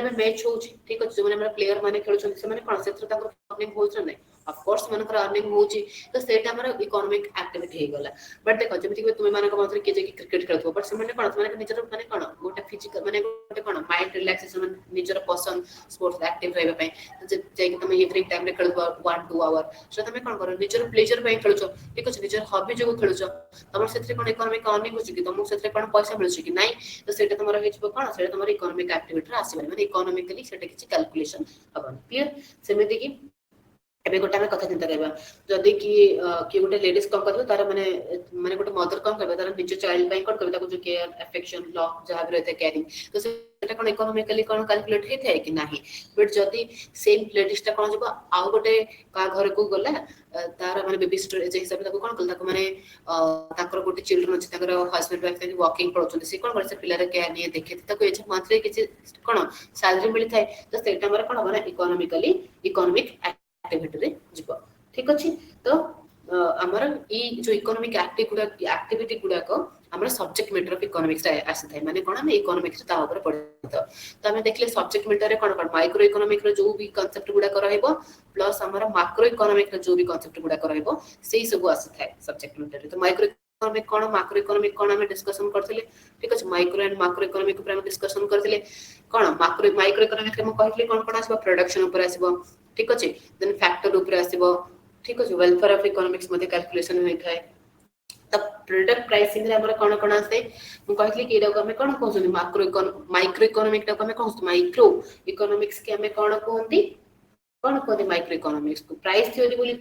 में मैच होची ठीक अछि जो माने हमर प्लेयर माने खेलु छथि से माने कोन क्षेत्र तक नेम होछ नै ऑफ कोर्स मनकर अर्निंग होची तो सेटा हमर इकोनॉमिक एक्टिविटी हे गला बट देखो जेमिति कि तुमे मानक मात्र के जे क्रिकेट खेलथो बट से माने कोन माने निजर माने कोन गोटे फिजिकल माने गोटे कोन माइंड रिलैक्सेशन निजर पसंद स्पोर्ट्स एक्टिव रहबे पय जे जे कि तुमे इवनिंग टाइम रे खेलबो 1-2 आवर सो तुमे कोन करो निजर प्लेजर पय खेलछो ठीक अछि निजर हॉबी जो खेलछो तमर सेथरे कोन इकोनॉमिक अर्निंग होची कि तुमको सेथरे कोन पैसा मिलछि कि नाही तो सेटा तमर हेछि कोन सेटा तमर इकोनॉमिक एक्टिविटी रे आसी माने इकोनॉमिकली सेटा किछि कैलकुलेशन हबन क्लियर सेमिति कि एबे गोटा में कथा चिंता करबा जदी कि गोटे लेडीज कम करबो तार माने माने गोटे मदर कम करबो तार निज चाइल्ड पय कोन करबो ताको जो केयर अफेक्शन लव जहां भी रहते केयरिंग तो सेटा कोन इकोनॉमिकली कोन कैलकुलेट हे थे कि नाही बट जदी सेम लेडीज ता कोन जबो आ गोटे का घर को गला तार माने बेबी सिटर जे हिसाब ताको कोन कल ताको माने ताकर गोटे चिल्ड्रन अछि ताकर हस्बैंड वाइफ ताको वॉकिंग पड़छन से कोन करे से पिलार केयर नहीं देखे ताको एच मंथली किछि कोन सैलरी मिली थाए तो सेटा हमर कोन माने इकोनॉमिकली इकोनॉमिक एक्टिविटी रे जिवो ठीक अछि तो हमर ई जो इकोनॉमिक एक्टिविटी गुडा को हमर सब्जेक्ट मैटर ऑफ इकोनॉमिक्स आसी थाए माने कोन हम इकोनॉमिक्स ता ऊपर पढित तो हमें देखले सब्जेक्ट मैटर रे कोन कोन माइक्रो इकोनॉमिक रो जो भी कांसेप्ट गुडा को रहइबो प्लस हमर मैक्रो इकोनॉमिक रो जो भी कांसेप्ट गुडा को रहइबो सेही सब आसी थाए सब्जेक्ट मैटर रे तो माइक्रो इकोनॉमिक कोन मैक्रो इकोनॉमिक कोन हम डिस्कशन करथिले ठीक अछि माइक्रो एंड मैक्रो इकोनॉमिक ऊपर हम डिस्कशन करथिले कोन माइक्रो इकोनॉमिक रे हम कहथिले कोन कोन आसीबो प्रोडक्शन ऊपर आसीबो ठीक अछि देन फैक्टर ऊपर आसीबो ठीक अछि वेलफेयर ऑफ इकोनॉमिक्स मध्ये कैलकुलेशन होई थाए तब प्रोडक्ट प्राइसिंग रे हमर कोन कोन आसे हम कहथिले कि एडा को हम कोन कहउछन माइक्रो इकोनॉमिक टा को हम कहउछ माइक्रो इकोनॉमिक्स के हम कोन कहते माइक्रो इकोनॉमिक्स को प्राइस थ्योरी बोली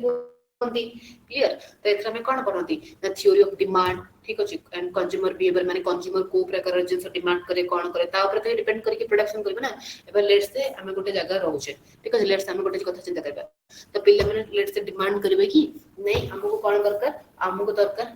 कहंती क्लियर तो एथरा में कोन पढंती द थ्योरी ऑफ डिमांड ठीक अछि एंड कंज्यूमर बिहेवियर माने कंज्यूमर को प्रकार जिंस डिमांड करे कोन करे ता ऊपर तो डिपेंड करके प्रोडक्शन करबे ना एबे लेट्स से हमें गोटे जगह रहउछे ठीक अछि लेट्स हमें गोटे कथा चिंता करबा तो पिल्ले माने लेट्स से डिमांड करबे कि नहीं हमको कोन दरकार हमको दरकार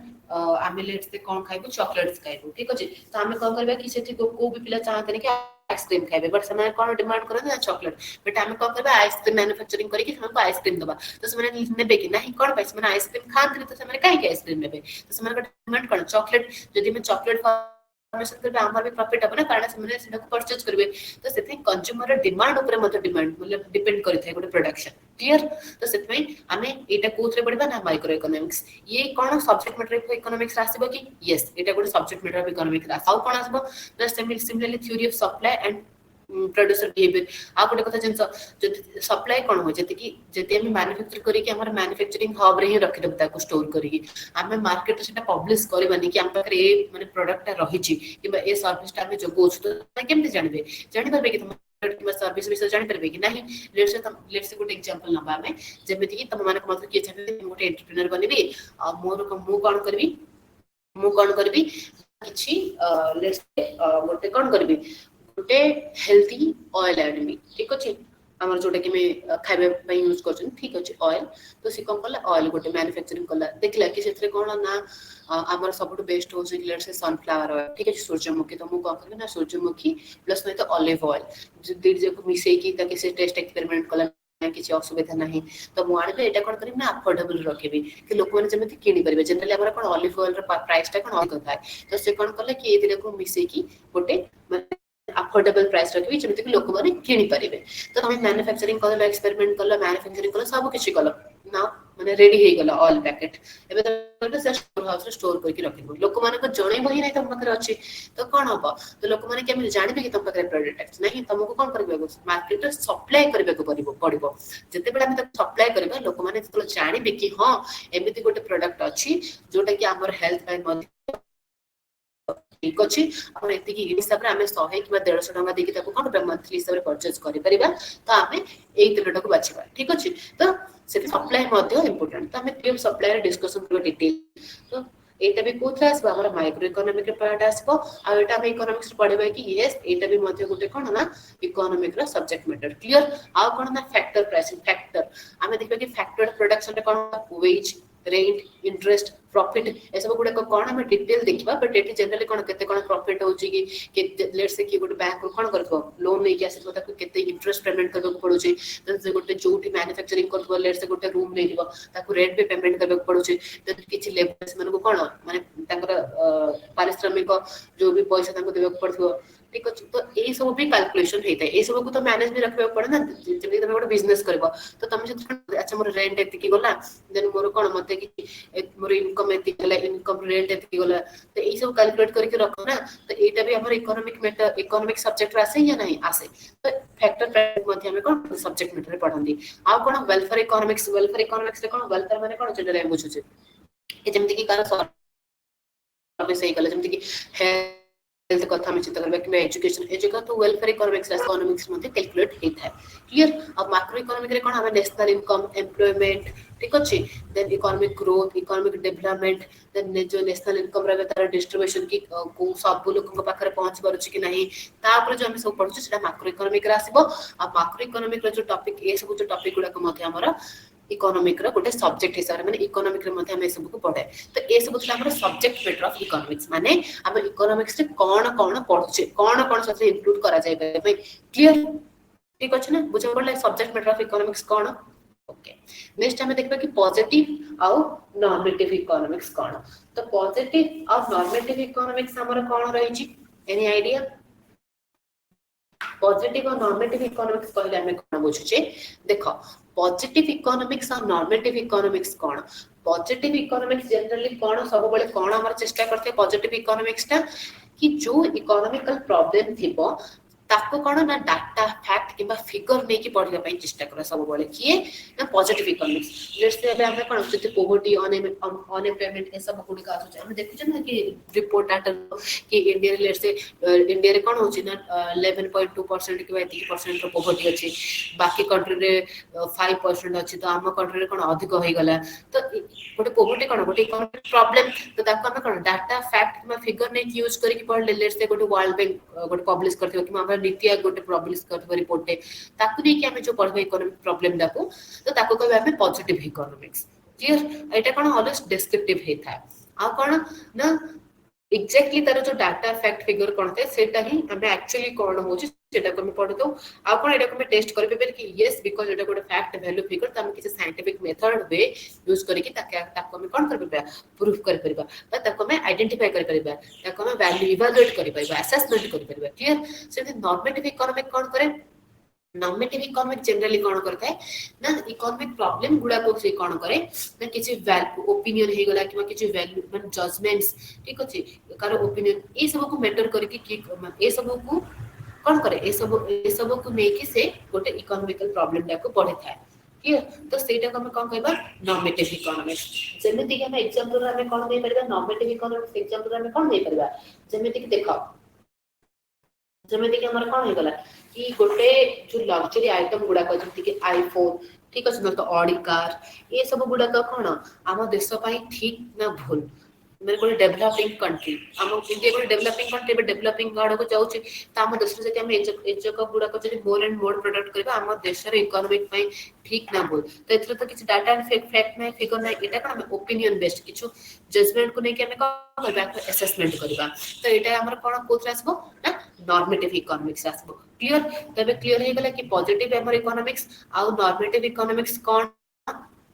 आमे लेट्स से कोन खाइबो चॉकलेट्स खाइबो ठीक अछि तो हमें कोन करबे कि सेठी को भी पिला चाहते कि आइसक्रीम खाइबे बट समय कोन डिमांड करे ना चॉकलेट बट हमें कोन करबे आइसक्रीम मैन्युफैक्चरिंग करी कि हमको आइसक्रीम दबा तो समय नेबे कि नहीं कोन पैसे मैंने आइसक्रीम खान तो समय काहे आइसक्रीम नेबे तो समय का डिमांड कोन चॉकलेट जदी में चॉकलेट फॉर्मेशन करबे हमर भी प्रॉफिट अपन कारण समय सेटा को परचेज करबे तो सेथे कंज्यूमर डिमांड ऊपर मत डिमांड मतलब डिपेंड करि थाए गोटे प्रोडक्शन क्लियर तो सेथे हमें एटा कोथरे पढबा ना माइक्रो इकोनॉमिक्स ये कोन सब्जेक्ट मैटर ऑफ इकोनॉमिक्स आसीबो कि यस एटा गोटे सब्जेक्ट मैटर ऑफ इकोनॉमिक्स आउ कोन आसीबो just similarly theory of supply and producer behaviour आ गोटे कथा जिंस जति सप्लाई कोन हो जति कि जति हम मैन्युफैक्चर करी कि हमर मैन्युफैक्चरिंग हब रे ही रखि देबता ताको स्टोर करी कि हम मार्केट रे सेटा पब्लिश करबानी कि हम पाखरे ए माने प्रोडक्ट रही छि कि ए सर्विस ता हम जोगो तो केमते जानबे जानि परबे कि तुम किबा सर्विस विषय जानि परबे कि नहीं लेट्स से गोटे एग्जांपल नबा में जेमिति कि तुम माने मात्र कि चाहे गोटे एंटरप्रेन्योर बनिबी आ मोर को मु कोन करबी किछि लेट्स से गोटे कोन करबी गोटे हेल्थी ऑयल आनिबी ठीक अछि हमर जोटा कि मैं खाइबे पय यूज करछन ठीक अछि ऑयल तो से कम कला ऑयल गोटे मैन्युफैक्चरिंग कला देखला कि सेथरे कोन ना हमर सबटु बेस्ट हो लेट से सनफ्लावर ऑयल ठीक अछि सूरजमुखी तो मु कम करबे ना सूरजमुखी प्लस नहीं तो ऑलिव ऑयल जे दीड जे को मिसै की ताकि से टेस्ट एक्सपेरिमेंट कला किसी असुविधा नहीं तो मु आनिबे एटा कोन करिम ना अफोर्डेबल रखेबी कि लोक माने जेमति किनि परिबे जनरली हमर कोन ऑलिव ऑयल रो प्राइस ता कोन अधिक थाए तो से कोन करले कि ए दिले को मिसै की गोटे अफोर्डेबल प्राइस रखबी जेमति कि लोक माने किनि परिबे तो हम मैन्युफैक्चरिंग करला एक्सपेरिमेंट करला मैन्युफैक्चरिंग करला सब किछि करला ना माने रेडी हे गेला ऑयल पैकेट एबे तो स्टोर हाउस रे स्टोर करके रखिबो लोक माने को जणे बही नै तम पाखरे अछि तो कोन हबो तो लोक माने केमि जानिबे कि तम पाखरे प्रोडक्ट अछि नहीं तुमको कोन करबे मार्केट रे सप्लाई करबे को पड़िबो जते बेला हम सप्लाई करबे लोक माने तो जानिबे कि हां एमिति गोटे प्रोडक्ट अछि जोटा कि हमर हेल्थ पय ठीक अछि और एति कि हिसाब रे हमें 100 कि 150 टका देकी ताको कोन मंथली हिसाब रे परचेज करि परिबा तो हमें एई तेलटा को बाछिबा ठीक अछि तो से सप्लाई मध्ये इंपोर्टेंट तो हमें टीम सप्लाई रे डिस्कशन करबा डिटेल तो एटा भी कोथरा आसबा हमर माइक्रो इकोनॉमिक रे पार्ट आसबो आ एटा हम इकोनॉमिक्स रे पढिबा कि यस एटा भी मध्ये गुटे कोन ना इकोनॉमिक रे सब्जेक्ट मैटर क्लियर आ कोन ना फैक्टर प्राइसिंग फैक्टर हमें देखबा कि फैक्टर प्रोडक्शन रे कोन वेज रेंट इंटरेस्ट प्रॉफिट ए सब गुडा कोन हम डिटेल देखबा बट एटी जनरली कोन केते कोन प्रॉफिट होची कि केते लेट्स से कि गुड बैंक कोन करथो लोन नै कि आसी तो ताको केते इंटरेस्ट पेमेंट करबो पड़ुची त से गुटे जोटी मैन्युफैक्चरिंग करथो लेट्स से गुटे रूम नै दिबो ताको रेंट पे पेमेंट करबो पड़ुची त किछि लेबर्स मन को कोन माने ताकर पारिश्रमिक जो भी पैसा ताको देबो पड़थो ठीक अछि तो ए सब भी कैलकुलेशन हेतै ए सब को तो मैनेज भी रखबे पड़े ना जेमि तमे गोटे बिजनेस करबो तो तमे जे अच्छा मोर रेंट एति की गला देन मोर कोन मते कि मोर इनकम एति गला इनकम रेंट एति गला तो ए सब कैलकुलेट करके रखो ना तो एटा भी हमर इकोनॉमिक मैटर इकोनॉमिक सब्जेक्ट रे आसे या नहीं आसे तो फैक्टर प्राइस मध्ये हमें कोन सब्जेक्ट मैटर रे पढंदी आ कोन वेलफेयर इकोनॉमिक्स रे कोन वेलफेयर माने कोन जेडा बुझु छे ए जेमति की कार सर्विस सही गला जेमति की हेल्थ कथा में चिंता करबा कि एजुकेशन एजुकेशन तो वेलफेयर इकोनॉमिक्स मध्ये कैलकुलेट हेता है क्लियर अब मैक्रो इकोनॉमिक रे कोन हमें नेशनल इनकम एम्प्लॉयमेंट ठीक अछि then economic growth economic development then जो नेशनल इनकम रे तार डिस्ट्रीब्यूशन की को सब लोक को पाखरे पहुंच पारुछि कि नहीं तापर जो हम सब पढुछि सेटा मैक्रो इकोनॉमिक रे आसीबो अब मैक्रो इकोनॉमिक रे जो टॉपिक ए सब जो टॉपिक गुडा को मध्ये हमरा इकोनॉमिक रा गोटे सब्जेक्ट हिसाब माने इकोनॉमिक रे मध्ये हम ए सब को पढे तो ए सब तो हमर सब्जेक्ट मैटर ऑफ इकोनॉमिक्स माने हम इकोनॉमिक्स रे कोन कोन पढुछे कोन सब इंक्लूड करा जाय भाई क्लियर ठीक अछि ना बुझे पड़ले subject matter of economics cone okay next हमें देखबा कि पॉजिटिव और नॉर्मेटिव इकोनॉमिक्स कोन तो पॉजिटिव और नॉर्मेटिव इकोनॉमिक्स हमर कोन रही छी एनी आईडिया पॉजिटिव और नॉर्मेटिव इकोनॉमिक्स कहले हमें कोन बुझुछे देखो पॉजिटिव इकोनॉमिक्स और नॉर्मेटिव इकोनॉमिक्स कोन पॉजिटिव इकोनॉमिक्स जनरली कोन सब बळे कोन हमर चेष्टा करथे पॉजिटिव इकोनॉमिक्स ता कि जो इकोनॉमिकल प्रॉब्लम थिबो ताको कोन ना डाटा फैक्ट किबा फिगर नै कि पढिया पई चेष्टा कर सब बळे किए ना पॉजिटिव इकोनॉमिक्स लेट्स से अबे हमें कोन जति पोवर्टी अनएम्प्लॉयमेंट ए सब गुडी का आछे हम देखु ना कि रिपोर्ट डाटा कि इंडिया लेट्स से इंडिया रे कोन होची ना 11.2% किबा 80% रो पोवर्टी अछि बाकी कंट्री रे 5% अछि तो हम कंट्री रे कोन अधिक होई गला तो गोटे पोवर्टी कोन गोटे इकोनॉमिक प्रॉब्लम तो ताको हम कोन डाटा फैक्ट किबा फिगर नै यूज करी कि पढ लेट्स से गोटे वर्ल्ड बैंक गोटे पब्लिश करथियो कि हम नीति आयोग गोटे पब्लिश करथियो रिपोर्ट ताकू नै कि हम जो पढबे इकोनॉमिक प्रॉब्लम दाको तो ताको कहबे हम पॉजिटिव इकोनॉमिक्स क्लियर एटा कोन ऑलवेज डिस्क्रिप्टिव हे था आ कोन ना एग्जैक्टली तार जो डाटा फैक्ट फिगर कोन थे सेटा ही हमें एक्चुअली कोन होची सेटा को हम पढ दो आ कोन एटा को हम टेस्ट करबे बेर कि यस बिकॉज़ एटा गोटे फैक्ट वैल्यू फिगर त हम किसी साइंटिफिक मेथड वे यूज करके ताको हम कोन कर परबा प्रूफ कर परबा बा ताको हम आइडेंटिफाई कर परबा ताको हम वैल्यू इवैल्यूएट कर परबा असेसमेंट कर परबा क्लियर से नॉर्मेटिव इकोनॉमिक कोन करे नॉर्मेटिव इकोनॉमिक जनरली कोन करता है ना इकोनॉमिक प्रॉब्लम गुडा को से कोन करे ना किछि वैल्यू ओपिनियन हे गला कि किछि वैल्यू मन जजमेंट्स ठीक अछि कार ओपिनियन ए सब को मैटर करके कि ए सब को कोन करे ए सब को नै कि से गोटे इकोनॉमिकल प्रॉब्लम डा को पढे थाए क्लियर तो सेटा को हम कोन कहबा नॉर्मेटिव इकोनॉमिक्स जेमिति कि हम एग्जांपल रे हम कोन दे परबा नॉर्मेटिव इकोनॉमिक्स एग्जांपल रे हम कोन दे परबा जेमिति कि देखो जेमिति कि हमर कोन हे गला कि गोटे जो लग्जरी आइटम गुडा को जति कि आईफोन ठीक अछि न तो ऑडी कार ये सब गुडा तो कोन हम देश पई ठीक ना भूल मेरे को डेवलपिंग कंट्री हम इंडिया को डेवलपिंग कंट्री में डेवलपिंग गाड़ को जाउची त हम देश से हम एजक गुडा को जति मोर एंड मोर प्रोडक्ट करबा हम देश रे इकोनॉमिक पई ठीक ना भूल तो एथरे तो किछ डाटा एंड फैक्ट नै फिगर नै एटा कोन हम ओपिनियन बेस्ड किछु जजमेंट को नै कि हम करबा असेसमेंट करबा तो एटा हमर कोन कोथरा आसबो ना नॉर्मेटिव इकोनॉमिक्स आसबो क्लियर तबे क्लियर हे गला कि पॉजिटिव हमर इकोनॉमिक्स आ नॉर्मेटिव इकोनॉमिक्स कोन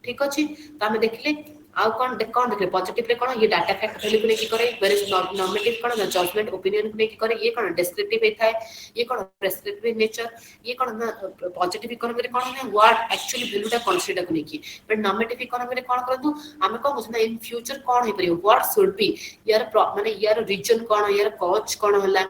ठीक अछि त हम देखले आ कोन देखले पॉजिटिव रे कोन ये डाटा फैक्ट वैल्यू को नै कि करे वेयर नॉर्मेटिव कोन ना जजमेंट ओपिनियन को नै कि करे ये कोन डिस्क्रिप्टिव हे थाए ये कोन प्रेस्क्रिप्टिव नेचर ये कोन ना पॉजिटिव इकोनॉमी रे कोन ना व्हाट एक्चुअली वैल्यू टा कंसीडर को नै कि बट नॉर्मेटिव इकोनॉमी रे कोन करदु हम कोन बुझना इन फ्यूचर कोन हे परियो व्हाट शुड बी यार माने यार रीजन कोन यार कॉज कोन होला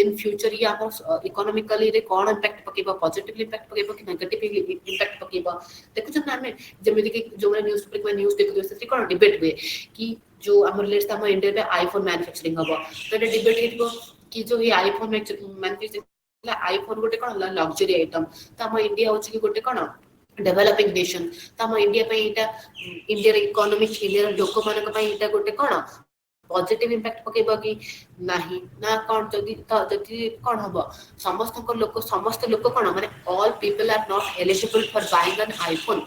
इन फ्यूचर ये हम इकोनॉमिकली रे कोन इंपैक्ट पकेबा पॉजिटिवली इंपैक्ट पकेबा कि नेगेटिवली इंपैक्ट पकेबा देखु छ ना हमें जेमिति कि जो न्यूज़पेपर में न्यूज़ देखु से कोन डिबेट हुए कि जो हमर लेट्स हम इंडिया में आईफोन मैन्युफैक्चरिंग हबो तो डिबेट हेतबो कि जो ये आईफोन मैन्युफैक्चरिंग आईफोन गोटे कोन लग्जरी आइटम त हम इंडिया होछि कि गोटे कोन डेवलपिंग नेशन त हम इंडिया पे इटा इंडिया इकोनॉमिक इंडिया लोक मानक पे इटा गोटे कोन पॉजिटिव इंपैक्ट पकेबा कि नाही ना कोन जदी कोन हबो समस्त लोक कोन माने all people are not eligible for buying an iPhone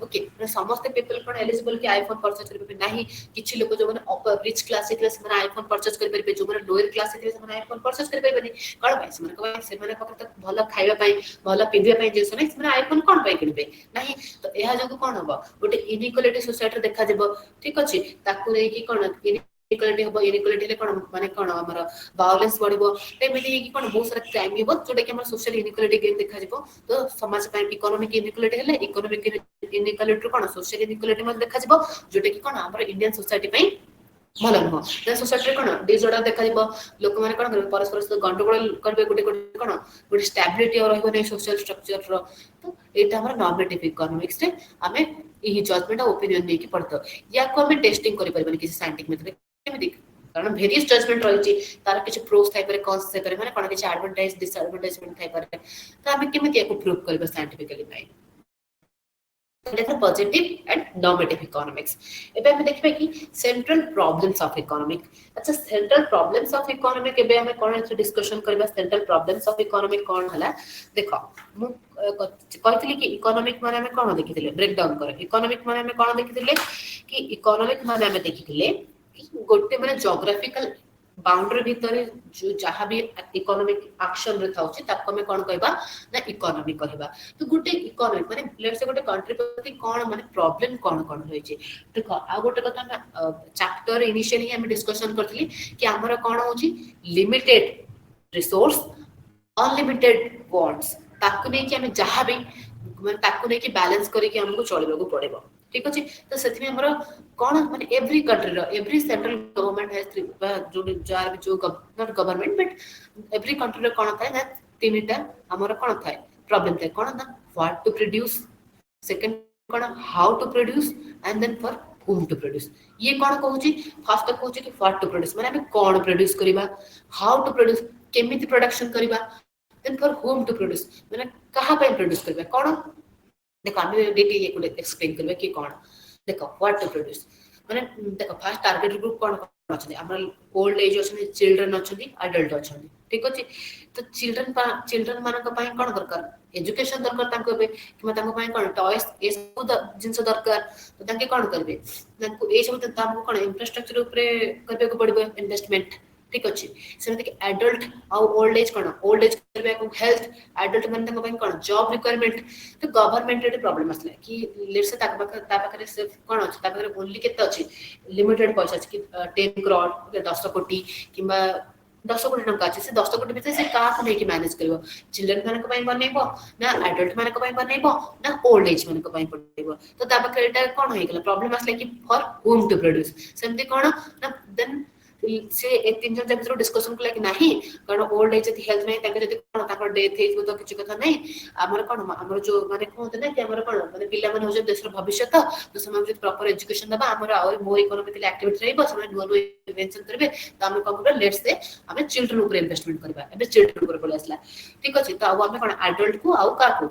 okay समस्त पीपल कोन एलिजिबल कि आईफोन परचेज कर पे नाही किछि लोक जो माने अपर रिच क्लास से माने आईफोन परचेज कर पे जो माने लोअर क्लास से माने आईफोन परचेज कर पे कोन भाई से माने पकड़ भलो खाइबा पई भलो पिबिया पई जे सुनै माने आईफोन कोन पई किनबे नाही तो एहा जो कोन हबो गोटे इनइक्वालिटी सोसाइटी देखा जेबो ठीक अछि ताकू नै कि कोन इक्वालिटी हबो इनइक्वालिटी ले कोन माने कोन हमर वायलेंस बढ़िबो एमिति कि कोन बहुत सारा क्राइम हेबो जोटा कि हमर सोशल इनइक्वालिटी गेन देखा जेबो तो समाज पई इकोनॉमिक इनइक्वालिटी हेले इकोनॉमिक इनइक्वालिटी कोन सोशल इनइक्वालिटी मन देखा जेबो जोटा कि कोन हमर इंडियन सोसाइटी पई भल नुह देन सोसाइटी कोन डिसऑर्डर देखा जेबो लोक माने कोन करबे परस्पर सहित गंडगोल करबे गोटे कोन गोटे स्टेबिलिटी और रहबो नै सोशल स्ट्रक्चर रो तो एटा हमर नॉर्मेटिव इकोनॉमिक्स रे हमें ई जजमेंट ओपिनियन नै कि पड़तो या को हमें टेस्टिंग करि परबे किसी साइंटिफिक मेथड केमिति कारण वेरियस जजमेंट रही तार किसी प्रोस थाई पारे कॉन्स थाई पारे माने कोन किसी एडवांटेज डिसएडवांटेजमेंट थाई पारे तो हमें केमिति एको प्रूव करबे साइंटिफिकली भाई देखो पॉजिटिव एंड नॉर्मेटिव इकोनॉमिक्स एबे हम देखबे कि सेंट्रल प्रॉब्लम्स ऑफ इकोनॉमिक अच्छा सेंट्रल प्रॉब्लम्स ऑफ इकोनॉमिक एबे हम कोन से डिस्कशन करबा सेंट्रल प्रॉब्लम्स ऑफ इकोनॉमिक कोन हला देखो मु कहतली कि इकोनॉमिक माने हम कोन देखिथिले ब्रेक डाउन करे इकोनॉमिक माने हम कोन देखिथिले कि इकोनॉमिक माने हम देखिथिले कि गोटे माने ज्योग्राफिकल बाउंड्री भीतर जो जहाँ भी इकोनॉमिक एक्शन रे थाउची ताको में कोन कहबा ना इकोनॉमी कहबा तो गोटे इकोनॉमिक माने लेट्स से गोटे कंट्री प्रति कोन माने प्रॉब्लम कोन कोन होई छै देखो आ गोटे कथा हम चैप्टर इनिशियली हम डिस्कशन करथली कि हमर कोन होची लिमिटेड रिसोर्स अनलिमिटेड वांट्स ताको नै कि हम जहाँ भी माने ताको नै कि बैलेंस करी कि हमको चलबा को पड़ेबो ठीक अछि तो सेथि में हमर कोन माने एवरी कंट्री रो एवरी सेंट्रल गवर्नमेंट हैज जो जार भी जो not government but every country रो कोन थाय ना तीनटा हमर कोन थाय प्रॉब्लम थाय कोन ना व्हाट टू प्रोड्यूस सेकंड कोन how to produce and then for whom to produce ये कोन कहूची फर्स्ट कहूची कि व्हाट टू प्रोड्यूस माने हम कोन प्रोड्यूस करिबा हाउ टू प्रोड्यूस केमिति प्रोडक्शन करिबा then for whom to produce माने कहा पे प्रोड्यूस करिबा कोन देखो हम डिटेल ये को एक्सप्लेन करबे कि कोन देखो व्हाट टू प्रोड्यूस माने देखो फर्स्ट टारगेट ग्रुप कोन अछि हमर ओल्ड एज अछि चिल्ड्रन अछि एडल्ट अछि ठीक अछि तो चिल्ड्रन मानक पई कोन दरकार एजुकेशन दरकार तांको बे कि तांको पई कोन टॉयज ए सब जिंस दरकार तो तांके कोन करबे तांको ए सब तांको कोन इंफ्रास्ट्रक्चर ऊपर करबे को पड़बो इन्वेस्टमेंट ठीक अछि सेमति कि एडल्ट आ ओल्ड एज कोन ओल्ड एज करबे को हेल्थ एडल्ट मन तांको पई कोन जॉब रिक्वायरमेंट तो गवर्नमेंट रे प्रॉब्लम असले कि लेट्स से ता पाखरे सिर्फ कोन अछि ता पाखरे ओनली केते अछि लिमिटेड पैसा अछि कि 10 करोड़ 10 कोटी किबा 10 कोटी टंका अछि से 10 कोटी भितर से का को नै कि मैनेज करबो चिल्ड्रन मानक पई बनेबो ना एडल्ट मानक पई बनेबो ना ओल्ड एज मानक पई बनेबो तो ता पाखरे एटा कोन होई गेला प्रॉब्लम असले कि फॉर होम टू प्रोड्यूस सेमति कोन ना देन से एक तीन जन जब डिस्कशन कला कि नाही कारण ओल्ड एज जति हेल्थ नै ताके जति कोन ताकर डेथ हेइ तो किछ कथा नै हमर कोन हमर जो माने कोन ना कि हमर कोन माने पिल्ला माने हो देशर भविष्य तो समय जति प्रॉपर एजुकेशन दबा हमर और मोर इकोनॉमिकली एक्टिविटी रहबो समय नुवा नुवा इन्वेंशन करबे तो हम कोन करबे लेट्स से हमें चिल्ड्रन ऊपर इन्वेस्टमेंट करबा एबे चिल्ड्रन ऊपर बोला असला ठीक अछि तो हम कोन एडल्ट को आउ का को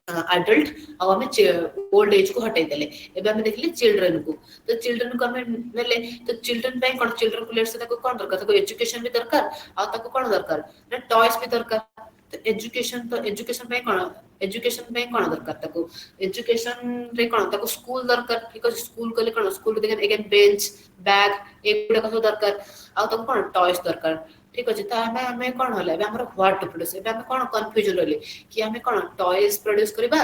एडल्ट और हमें ओल्ड एज को हटाई देले एबे हम देखले चिल्ड्रन को तो चिल्ड्रन को हमें नेले तो चिल्ड्रन पे कोन चिल्ड्रन को लेट्स ताको कोन दरकार ताको एजुकेशन भी दरकार आ ताको कोन दरकार ना टॉयज भी दरकार तो एजुकेशन पे कोन दरकार ताको एजुकेशन रे कोन ताको स्कूल दरकार ठीक अछि स्कूल कोले कोन स्कूल देखे अगेन बेंच बैग एगुडा को दरकार आ ताको कोन टॉयज दरकार ठीक अछि त हमें कोन होला एबे हमर व्हाट टू प्रोड्यूस एबे हम कोन कंफ्यूजन रहले कि हमें कोन टॉयज प्रोड्यूस करबा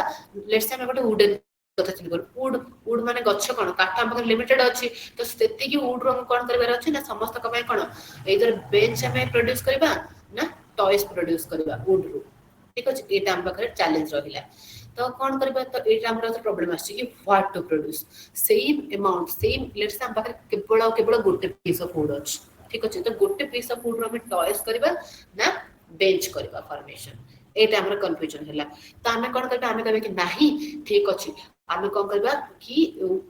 लेट्स से हम गोटे वुडन कथा चिन कर वुड माने गच्छ कोन काठ हम लिमिटेड अछि तो सेति कि वुड रो कोन करबा अछि ना समस्त का पय कोन इधर बेंच हमें प्रोड्यूस करबा ना टॉयज प्रोड्यूस करबा वुड रो ठीक अछि एटा हम बखरे चैलेंज रहिला तो कोन करबा तो एटा हमरा प्रॉब्लम अछि कि what to produce same amount same let's say हम बखरे केवल गोटे पीस ऑफ वुड अछि ठीक अछि तो गोटे पीस ऑफ वुड रो हम टॉयज करबा ना बेंच करबा फॉर्मेशन एटा हमरा कंफ्यूजन हैला त हमें कोन करबा हमें कहबे कि नाही ठीक अछि हमें कोन करबा कि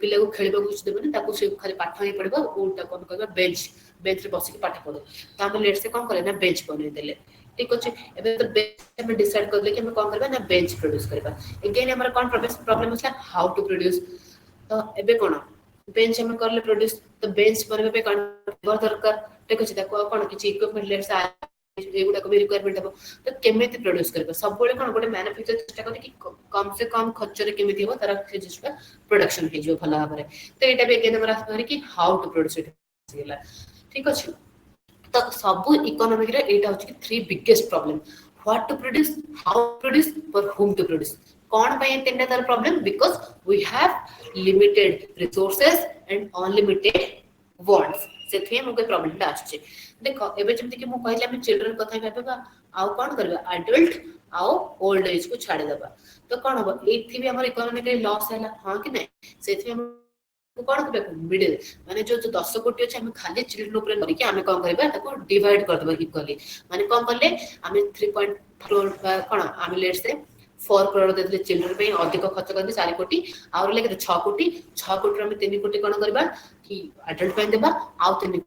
पिले को खेलबा कुछ देबे ना ताको से खाली पाठ ही पढ़बा उल्टा कोन करबा बेंच रे बसी के पाठ पढो त हम लेट से कोन करे ना बेंच बने देले ठीक अछि एबे तो बेंच में डिसाइड कर ले कि हम कोन करबा ना बेंच प्रोड्यूस करबा अगेन हमरा कोन प्रॉब्लम है हाउ टू प्रोड्यूस तो एबे कोन बेंच हम करले प्रोड्यूस तो बेंच बनबे पे कोन दरकार ठीक अछि ताको कोन किछि इक्विपमेंट लेट से एगुड़ा भी रिक्वायरमेंट हम तो केमी प्रोड्यूस कर सब कौन गोटे मैन्युफैक्चर चेष्टा करें कम से कम खर्च केमी हम तार जिनिसटा प्रोडक्शन हो भल भाव में तो यहाँ भी एगेन आसपार कि हाउ टू प्रोड्यूस ठीक अच्छे तो सब इकोनॉमिक रे एटा होची 3 biggest problem what to produce how to produce for whom to produce कौन पे तीनटा तार problem because we have limited resources and unlimited wants सेथि हम के प्रॉब्लम ता आछे देखो एबे जेमति कि मु कहले हम चिल्ड्रन कथा भाबा आउ कोन करबा एडल्ट आउ ओल्ड एज को छाड़ी देबा तो कोन हो एथि भी हमर इकोनॉमिक लॉस हैला हां कि नै सेथि हम कौन कर मिडिल माने जो 10 कोटी अछि हम खाली चिल्ड्रन ऊपर करी कि हम कोन करबा ताको डिवाइड कर देबा इक्वली माने कोन करले हम 3.4 कोन हम लेट्स से 4 करोड़ देले चिल्ड्रन पे अधिक खर्च करके 4 कोटी और लेके 6 कोटी 6 कोटी हम 3 कोटी कोन करबा कि एडल्ट पे देबा आ 3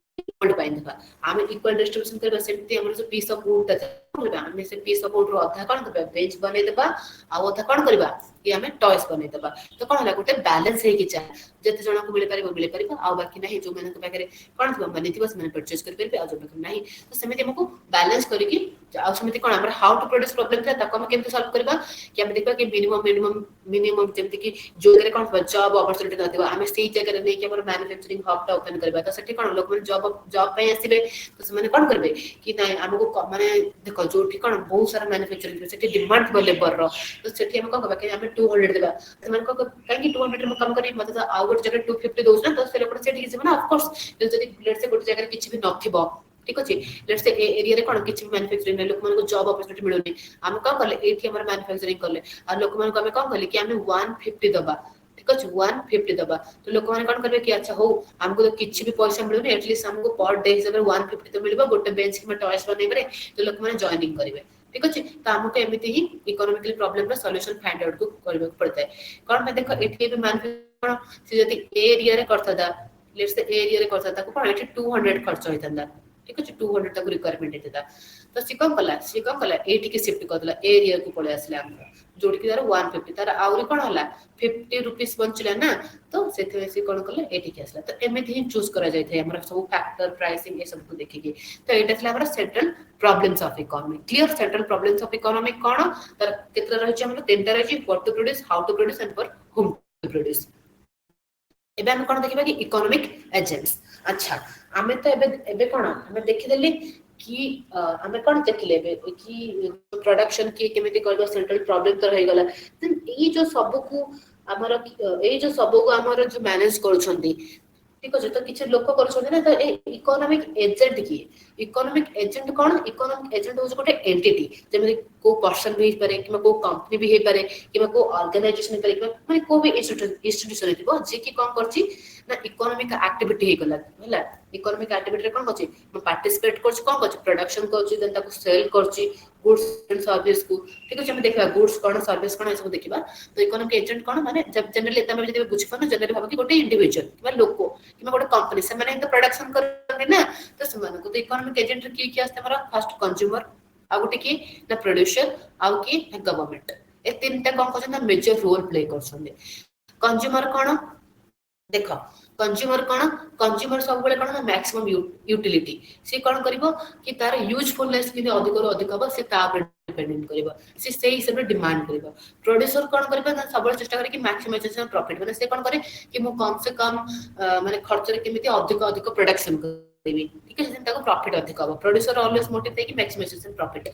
ओल्ड पे देबा हम इक्वल डिस्ट्रीब्यूशन करबा सेमती हमर जो पीस ऑफ वुड ता हम से पीस ऑफ वुड रो अधा कोन करबा बेंच बने देबा आ अधा कोन करबा कि हमें टॉयस बने देबा तो कोन होला गोटे बैलेंस हे कि चाहे जते जण को मिल परिबा आ बाकी नहीं जो मैंने पाखे कोन थबा बने थिबा से परचेज कर परिबे आ जो बाकी नहीं तो सेमिति हमको बैलेंस करी कि आ सेमिति कोन हमर हाउ टू प्रोड्यूस प्रॉब्लम था ताको हम केमते सॉल्व करबा कि हम देखबा कि मिनिमम जेमति कि जो करे कोन जॉब अपॉर्चुनिटी नथिबा हम सेही जगह नै कि हमर मैन्युफैक्चरिंग हब ता ओपन करबा तो सेठी कोन लोक मन जॉब पे आसीबे तो से माने कोन करबे कि नै हमको माने देखो जो ठीक कोन बहुत सारा मैन्युफैक्चरिंग सेठी डिमांड बो लेबर रो तो सेठी हम कोन करबा कि हम 200 देबा से मन को काहे 200 में कम करी मते तो आ गोट जगह 250 दोस ना तो से लोक सेठी कि ना ऑफ कोर्स जदी लेट से गोट जगह किछि भी नथिबो ठीक अछि लेट से एरिया रे कोन किछि मैन्युफैक्चरिंग लोक मन को जॉब अपॉर्चुनिटी मिलुनी हम कोन करले एठी हमर मैन्युफैक्चरिंग करले आ लोक मन को हम कोन करले कि हम 150 दबा ठीक अछि 150 दबा तो लोक माने कोन करबे कि अच्छा हो हमको तो किछि भी पैसा मिलुनी एटलीस्ट हमको पर डे हिसाब 150 तो मिलबा गोटे बेंच कि टॉयस बनै बरे तो लोक माने जॉइनिंग करिवे ठीक अछि त हमको एमिति ही इकोनॉमिकली प्रॉब्लम रा सॉल्यूशन फाइंड आउट को करबे पड़ता है कोन में देखो एठी भी मैन्युफैक्चरिंग से जति एरिया रे करथदा लेट्स से एरिया रे करथदा को कोन एठी 200 खर्च होइतंदा ठीक अछि 200 तक रिक्वायरमेंट हेतदा तो सिकम कला एठी के शिफ्ट कर देला एरिया को पळे आसले हम जोड़ के 150 तार आउरी कोन होला 50 रुपीस बंचला ना तो सेथे से कोन करले एठी के आसला तो एमिति ही चूज करा जाय थे हमरा सब फैक्टर प्राइसिंग ए सब को देखि के तो एटा छला हमरा central problems of economy clear central problems of economy कोन तार केतरा रहै छै हमरा तीनटा रहै छै what to produce how to produce and for whom to produce एबे हम कोन देखिबा कि इकोनॉमिक एजेंट्स अच्छा हमें तो एबे कोन हमें देखि देली कि हमें कोन देखले कि प्रोडक्शन के केमिति करबा सेंट्रल प्रॉब्लम तो रहि गला देन ई जो सब को हमर ए जो सब को हमर जो मैनेज करूछंती ठीक अछि तो किछ लोक करूछंती ना तो ए इकोनॉमिक एजेंट की इकोनॉमिक एजेंट कोन इकोनॉमिक एजेंट हो गोटे एंटिटी जेमे को पर्सन भी पारे कि को कंपनी भी हे पारे कि को ऑर्गेनाइजेशन पारे कि माने को भी इंस्टीट्यूशन हेतिबो जे कि कोन करछि ना इकोनॉमिक एक्टिविटी हे गला हला इकोनॉमिक एक्टिविटी रे कोन करछि म पार्टिसिपेट करछि कोन करछि प्रोडक्शन करछि देन ताको सेल करछि गुड्स एंड सर्विस को ठीक अछि हम देखबा गुड्स कोन सर्विस कोन सब देखबा तो इकोनॉमिक एजेंट कोन माने जब जनरली तमे जदि बुझि पन जनरली भाबो कि गोटे इंडिविजुअल कि लोको कि गोटे कंपनी से माने तो प्रोडक्शन करते ना तो से माने को तो इकोनॉमिक एजेंट की आस्ते हमरा फर्स्ट कंज्यूमर आ गोटे की ना प्रोड्यूसर आ की गवर्नमेंट ए तीनटा कोन करछ ना मेजर रोल प्ले करछन कंज्यूमर कोन देखो कंज्यूमर सब बेले कोन मैक्सिमम यूटिलिटी से कोन करबो कि तार यूजफुलनेस कि अधिक रो अधिक हो से ता पर डिपेंडेंट करबो से सही हिसाब रे डिमांड करबो प्रोड्यूसर कोन करबो ना सब चेष्टा करे कि मैक्सिमाइजेशन प्रॉफिट माने से कोन करे कि मु कम से कम माने खर्च रे केमिति अधिक प्रोडक्शन करबी ठीक है ताको प्रॉफिट अधिक हो प्रोड्यूसर ऑलवेज मोटिव थे कि मैक्सिमाइजेशन प्रॉफिट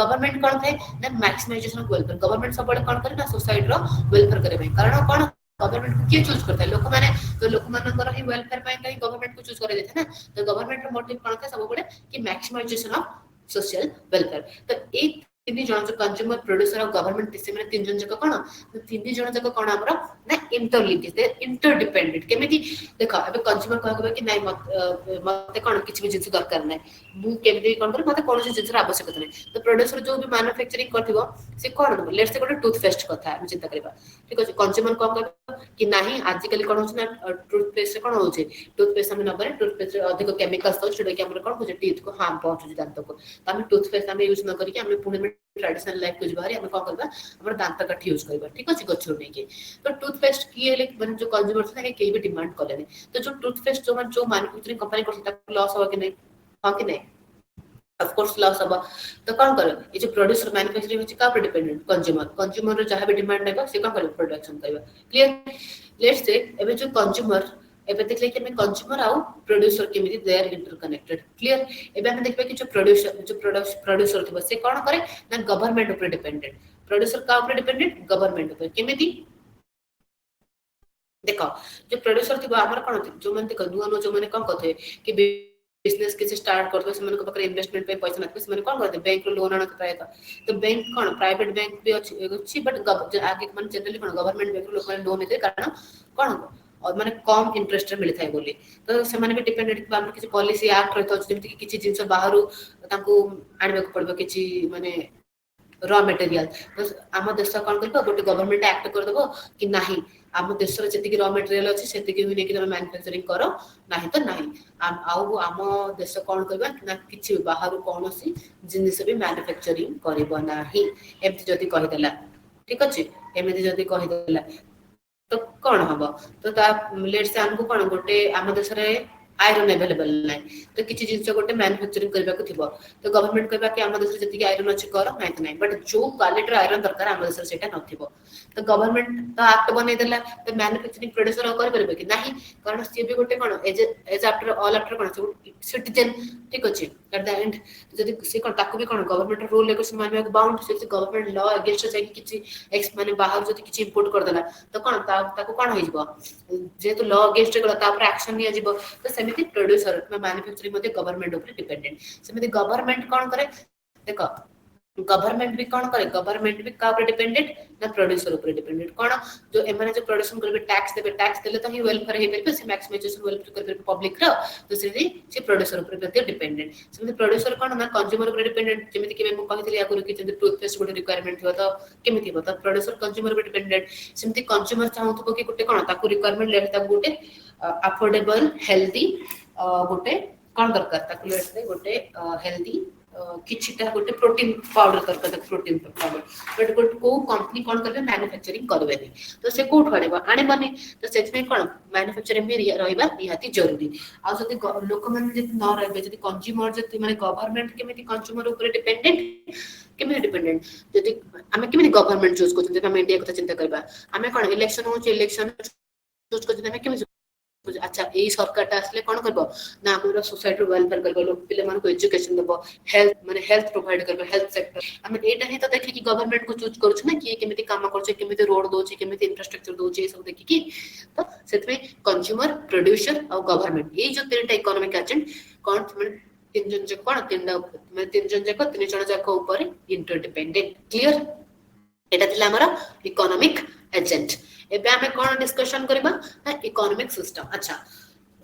गवर्नमेंट कोन थे ना मैक्सिमाइजेशन ऑफ वेलफेयर गवर्नमेंट सब बड़े कोन करे ना सोसाइटी रो वेलफेयर करे कारण कोन गवर्नमेंट को किए चूज करता है लोक माने तो लोक मानकर ही वेलफेयर पाए कहीं गवर्नमेंट को चूज करे देथे ना तो गवर्नमेंट रो मोटिव कोन था सब बड़े कि मैक्सिमाइजेशन ऑफ सोशल वेलफेयर तो ए तीन जन जो कंज्यूमर प्रोड्यूसर और गवर्नमेंट से माने तीन जन जक कोन तीन जन जक कोन हमरा ना इंटरलिंक्ड इंटरडिपेंडेंट केमिति देखो अबे कंज्यूमर कहबे कि नाही मते कोन किछ भी जिंस दरकार नै मु केमिति कोन करे मते कोन जिंस आवश्यकता नै तो प्रोड्यूसर जो भी मैन्युफैक्चरिंग करथिबो से कोन लेट्स से गोटे टूथपेस्ट कथा हम चिंता करबा ठीक अछि कंज्यूमर कोन कहबे कि नाही आज कल कोन होछ ना टूथपेस्ट कोन होछ टूथपेस्ट हम नबरे टूथपेस्ट अधिक केमिकल्स तो छडे कि हमर कोन होछ टीथ को हार्म पहुंच दांत को हम टूथपेस्ट हम यूज न करी हम पुणे ट्रेडिशनल लाइफ को जबारी हम कोन करबा हमर दांत काठी यूज करबा ठीक अछि गछो नै के तो टूथपेस्ट की हेले माने जो कंज्यूमर से के भी डिमांड करले नै तो जो टूथपेस्ट जो मैन्युफैक्चरिंग कंपनी करता लॉस हो कि नै हां कि नै ऑफ कोर्स लॉस हम तो कौन कर ये जो प्रोड्यूसर मैन्युफैक्चरिंग होची का डिपेंडेंट कंज्यूमर रो जहां भी डिमांड रहबा से कौन कर प्रोडक्शन करबा क्लियर लेट्स से एबे जो कंज्यूमर एबे देखले कि हमें कंज्यूमर आउ प्रोड्यूसर केमिति दे आर इंटरकनेक्टेड क्लियर एबे हम देखबे कि जो प्रोड्यूसर थबो से कौन करे ना गवर्नमेंट ऊपर डिपेंडेंट प्रोड्यूसर का ऊपर डिपेंडेंट गवर्नमेंट ऊपर केमिति देखो जो प्रोड्यूसर थी हमर कोन जो मन देखो नुआ नुआ जो माने कोन कहथे कि बिजनेस किसी स्टार्ट करते से मन को पाखरे इन्वेस्टमेंट पे पैसा नथि से मन कोन करते बैंक रो लोन आना प्राय तो बैंक कोन प्राइवेट बैंक भी अछि बट आगे मन जनरली कोन गवर्नमेंट बैंक रो लोक लोन लेते कारण कोन और माने कम इंटरेस्ट रे मिलि थाय बोली तो से माने भी डिपेंडेंट हम किसी पॉलिसी एक्ट रहतो जेमति कि किछि जिंस बाहरु तांको आनबे को पड़बो किछि माने रॉ मटेरियल तो आम देश कौन कर गोटे गवर्नमेंट एक्ट कर देबो कि नाही आम देश रे जति रॉ मटेरियल अछि सेति के नै कि तुम मैन्युफैक्चरिंग करो नाही तो नाही आउ आम देश कौन करबा ना किछि बाहर कोनोसी जिनिस भी मैन्युफैक्चरिंग करबो नाही एमति जति कहि देला ठीक अछि एमति जति कहि देला तो कौन हबो तो ता लेट्स से हमको कौन गोटे आम देश रे आयरन अवेलेबल नै तो किछि जिंस गोटे मैन्युफैक्चरिंग करबा को थिबो तो गवर्नमेंट कहबा कि आम देश जति आयरन अछि करो नै तो नै बट जो क्वालिटी आयरन दरकार आम देश सेटा नथिबो तो गवर्नमेंट तो एक्ट बनै देला तो मैन्युफैक्चरिंग प्रोड्यूसर कर परबे कि नाही कारण से भी गोटे कोन एज आफ्टर ऑल आफ्टर कोन सिटीजन ठीक अछि एट द एंड जदि से कोन ताको भी कोन गवर्नमेंट रूल लेको से मानबे बाउंड से गवर्नमेंट लॉ अगेंस्ट से किछि एक्स माने बाहर जदि किछि इंपोर्ट कर देला तो कोन ताको कोन होई जबो जे तो लॉ अगेंस्ट गला ता पर एक्शन निया जबो तो सेमिति प्रोड्यूसर मैन्युफैक्चरिंग मध्ये गवर्नमेंट ऊपर डिपेंडेंट सेमिति गवर्नमेंट कोन करे देखो गवर्नमेंट भी कौन करे गवर्नमेंट भी का ऊपर डिपेंडेंट ना प्रोड्यूसर ऊपर डिपेंडेंट कोन जो एमाने जो प्रोडक्शन करबे टैक्स देले तो ही वेलफेयर हे परबे से मैक्सिमाइजेशन वेलफेयर करबे पब्लिक रो तो से प्रोड्यूसर ऊपर प्रति डिपेंडेंट सेमति प्रोड्यूसर कोन ना कंज्यूमर ऊपर डिपेंडेंट जेमिति कि मैं कहथिली आगुर कि जदि टूथपेस्ट गोटे रिक्वायरमेंट हो तो केमिति हो तो प्रोड्यूसर कंज्यूमर ऊपर डिपेंडेंट सेमति कंज्यूमर चाहथबो कि गोटे कोन ताकू रिक्वायरमेंट ले ता गोटे अफोर्डेबल हेल्दी गोटे कोन दरकार ताकू ले गोटे हेल्दी किछिटा गोटे प्रोटीन पाउडर करके प्रोटीन पाउडर बट गोटे को कंपनी कोन करबे मैन्युफैक्चरिंग करबे तो से कोठ पड़ेबो आने बने तो सेच में कोन मैन्युफैक्चरिंग भी रहबा निहाती जरूरी आ जति लोक मन जति न रहबे जति कंज्यूमर जति माने गवर्नमेंट केमिति कंज्यूमर ऊपर डिपेंडेंट केमिति डिपेंडेंट जति हमें केमिति गवर्नमेंट चूज करते हम इंडिया को चिंता करबा हमें कोन इलेक्शन हो इलेक्शन चूज करते हमें केमिति अच्छा ए सरकारटा आसले कोन करबो ना हमर सोसाइटी वेलफेयर करबो लोक पिले मन को एजुकेशन देबो हेल्थ माने हेल्थ प्रोवाइड करबो हेल्थ सेक्टर हम एटा ही तो देखि कि गवर्नमेंट को चूज करू ना कि केमिति काम करछ केमिति रोड दोछि केमिति इंफ्रास्ट्रक्चर दोछि सब देखि कि तो सेतमे कंज्यूमर प्रोड्यूसर और गवर्नमेंट ए जो तीनटा इकोनॉमिक एजेंट कोन माने तीन जन जे कोन तीनटा माने तीन जन जाक ऊपर इंटरडिपेंडेंट क्लियर एटा थिला हमर इकोनॉमिक एजेंट एबे हमें कोन डिस्कशन करबा ना इकोनॉमिक सिस्टम अच्छा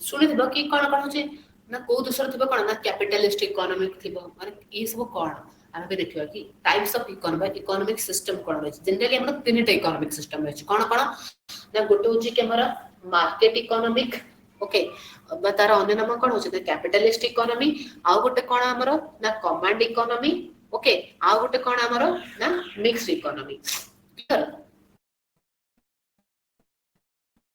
सुनि दिबो कि कोन कोन होचे ना को दूसर थिबो कोन ना कैपिटलिस्ट इकोनॉमिक थिबो माने ई सब कोन हमें भी देखियो कि टाइप्स ऑफ इकोनॉमिक सिस्टम कोन रहै जनरली हमर तीनटा इकोनॉमिक सिस्टम रहै कोन कोन ना गोटे होची कि हमर मार्केट इकोनॉमिक ओके तार अन्य नाम कोन होचे ना कैपिटलिस्ट इकोनॉमी आ गोटे कोन हमर ना कमांड इकोनॉमी ओके आ गोटे कोन हमर ना मिक्स्ड इकोनॉमी क्लियर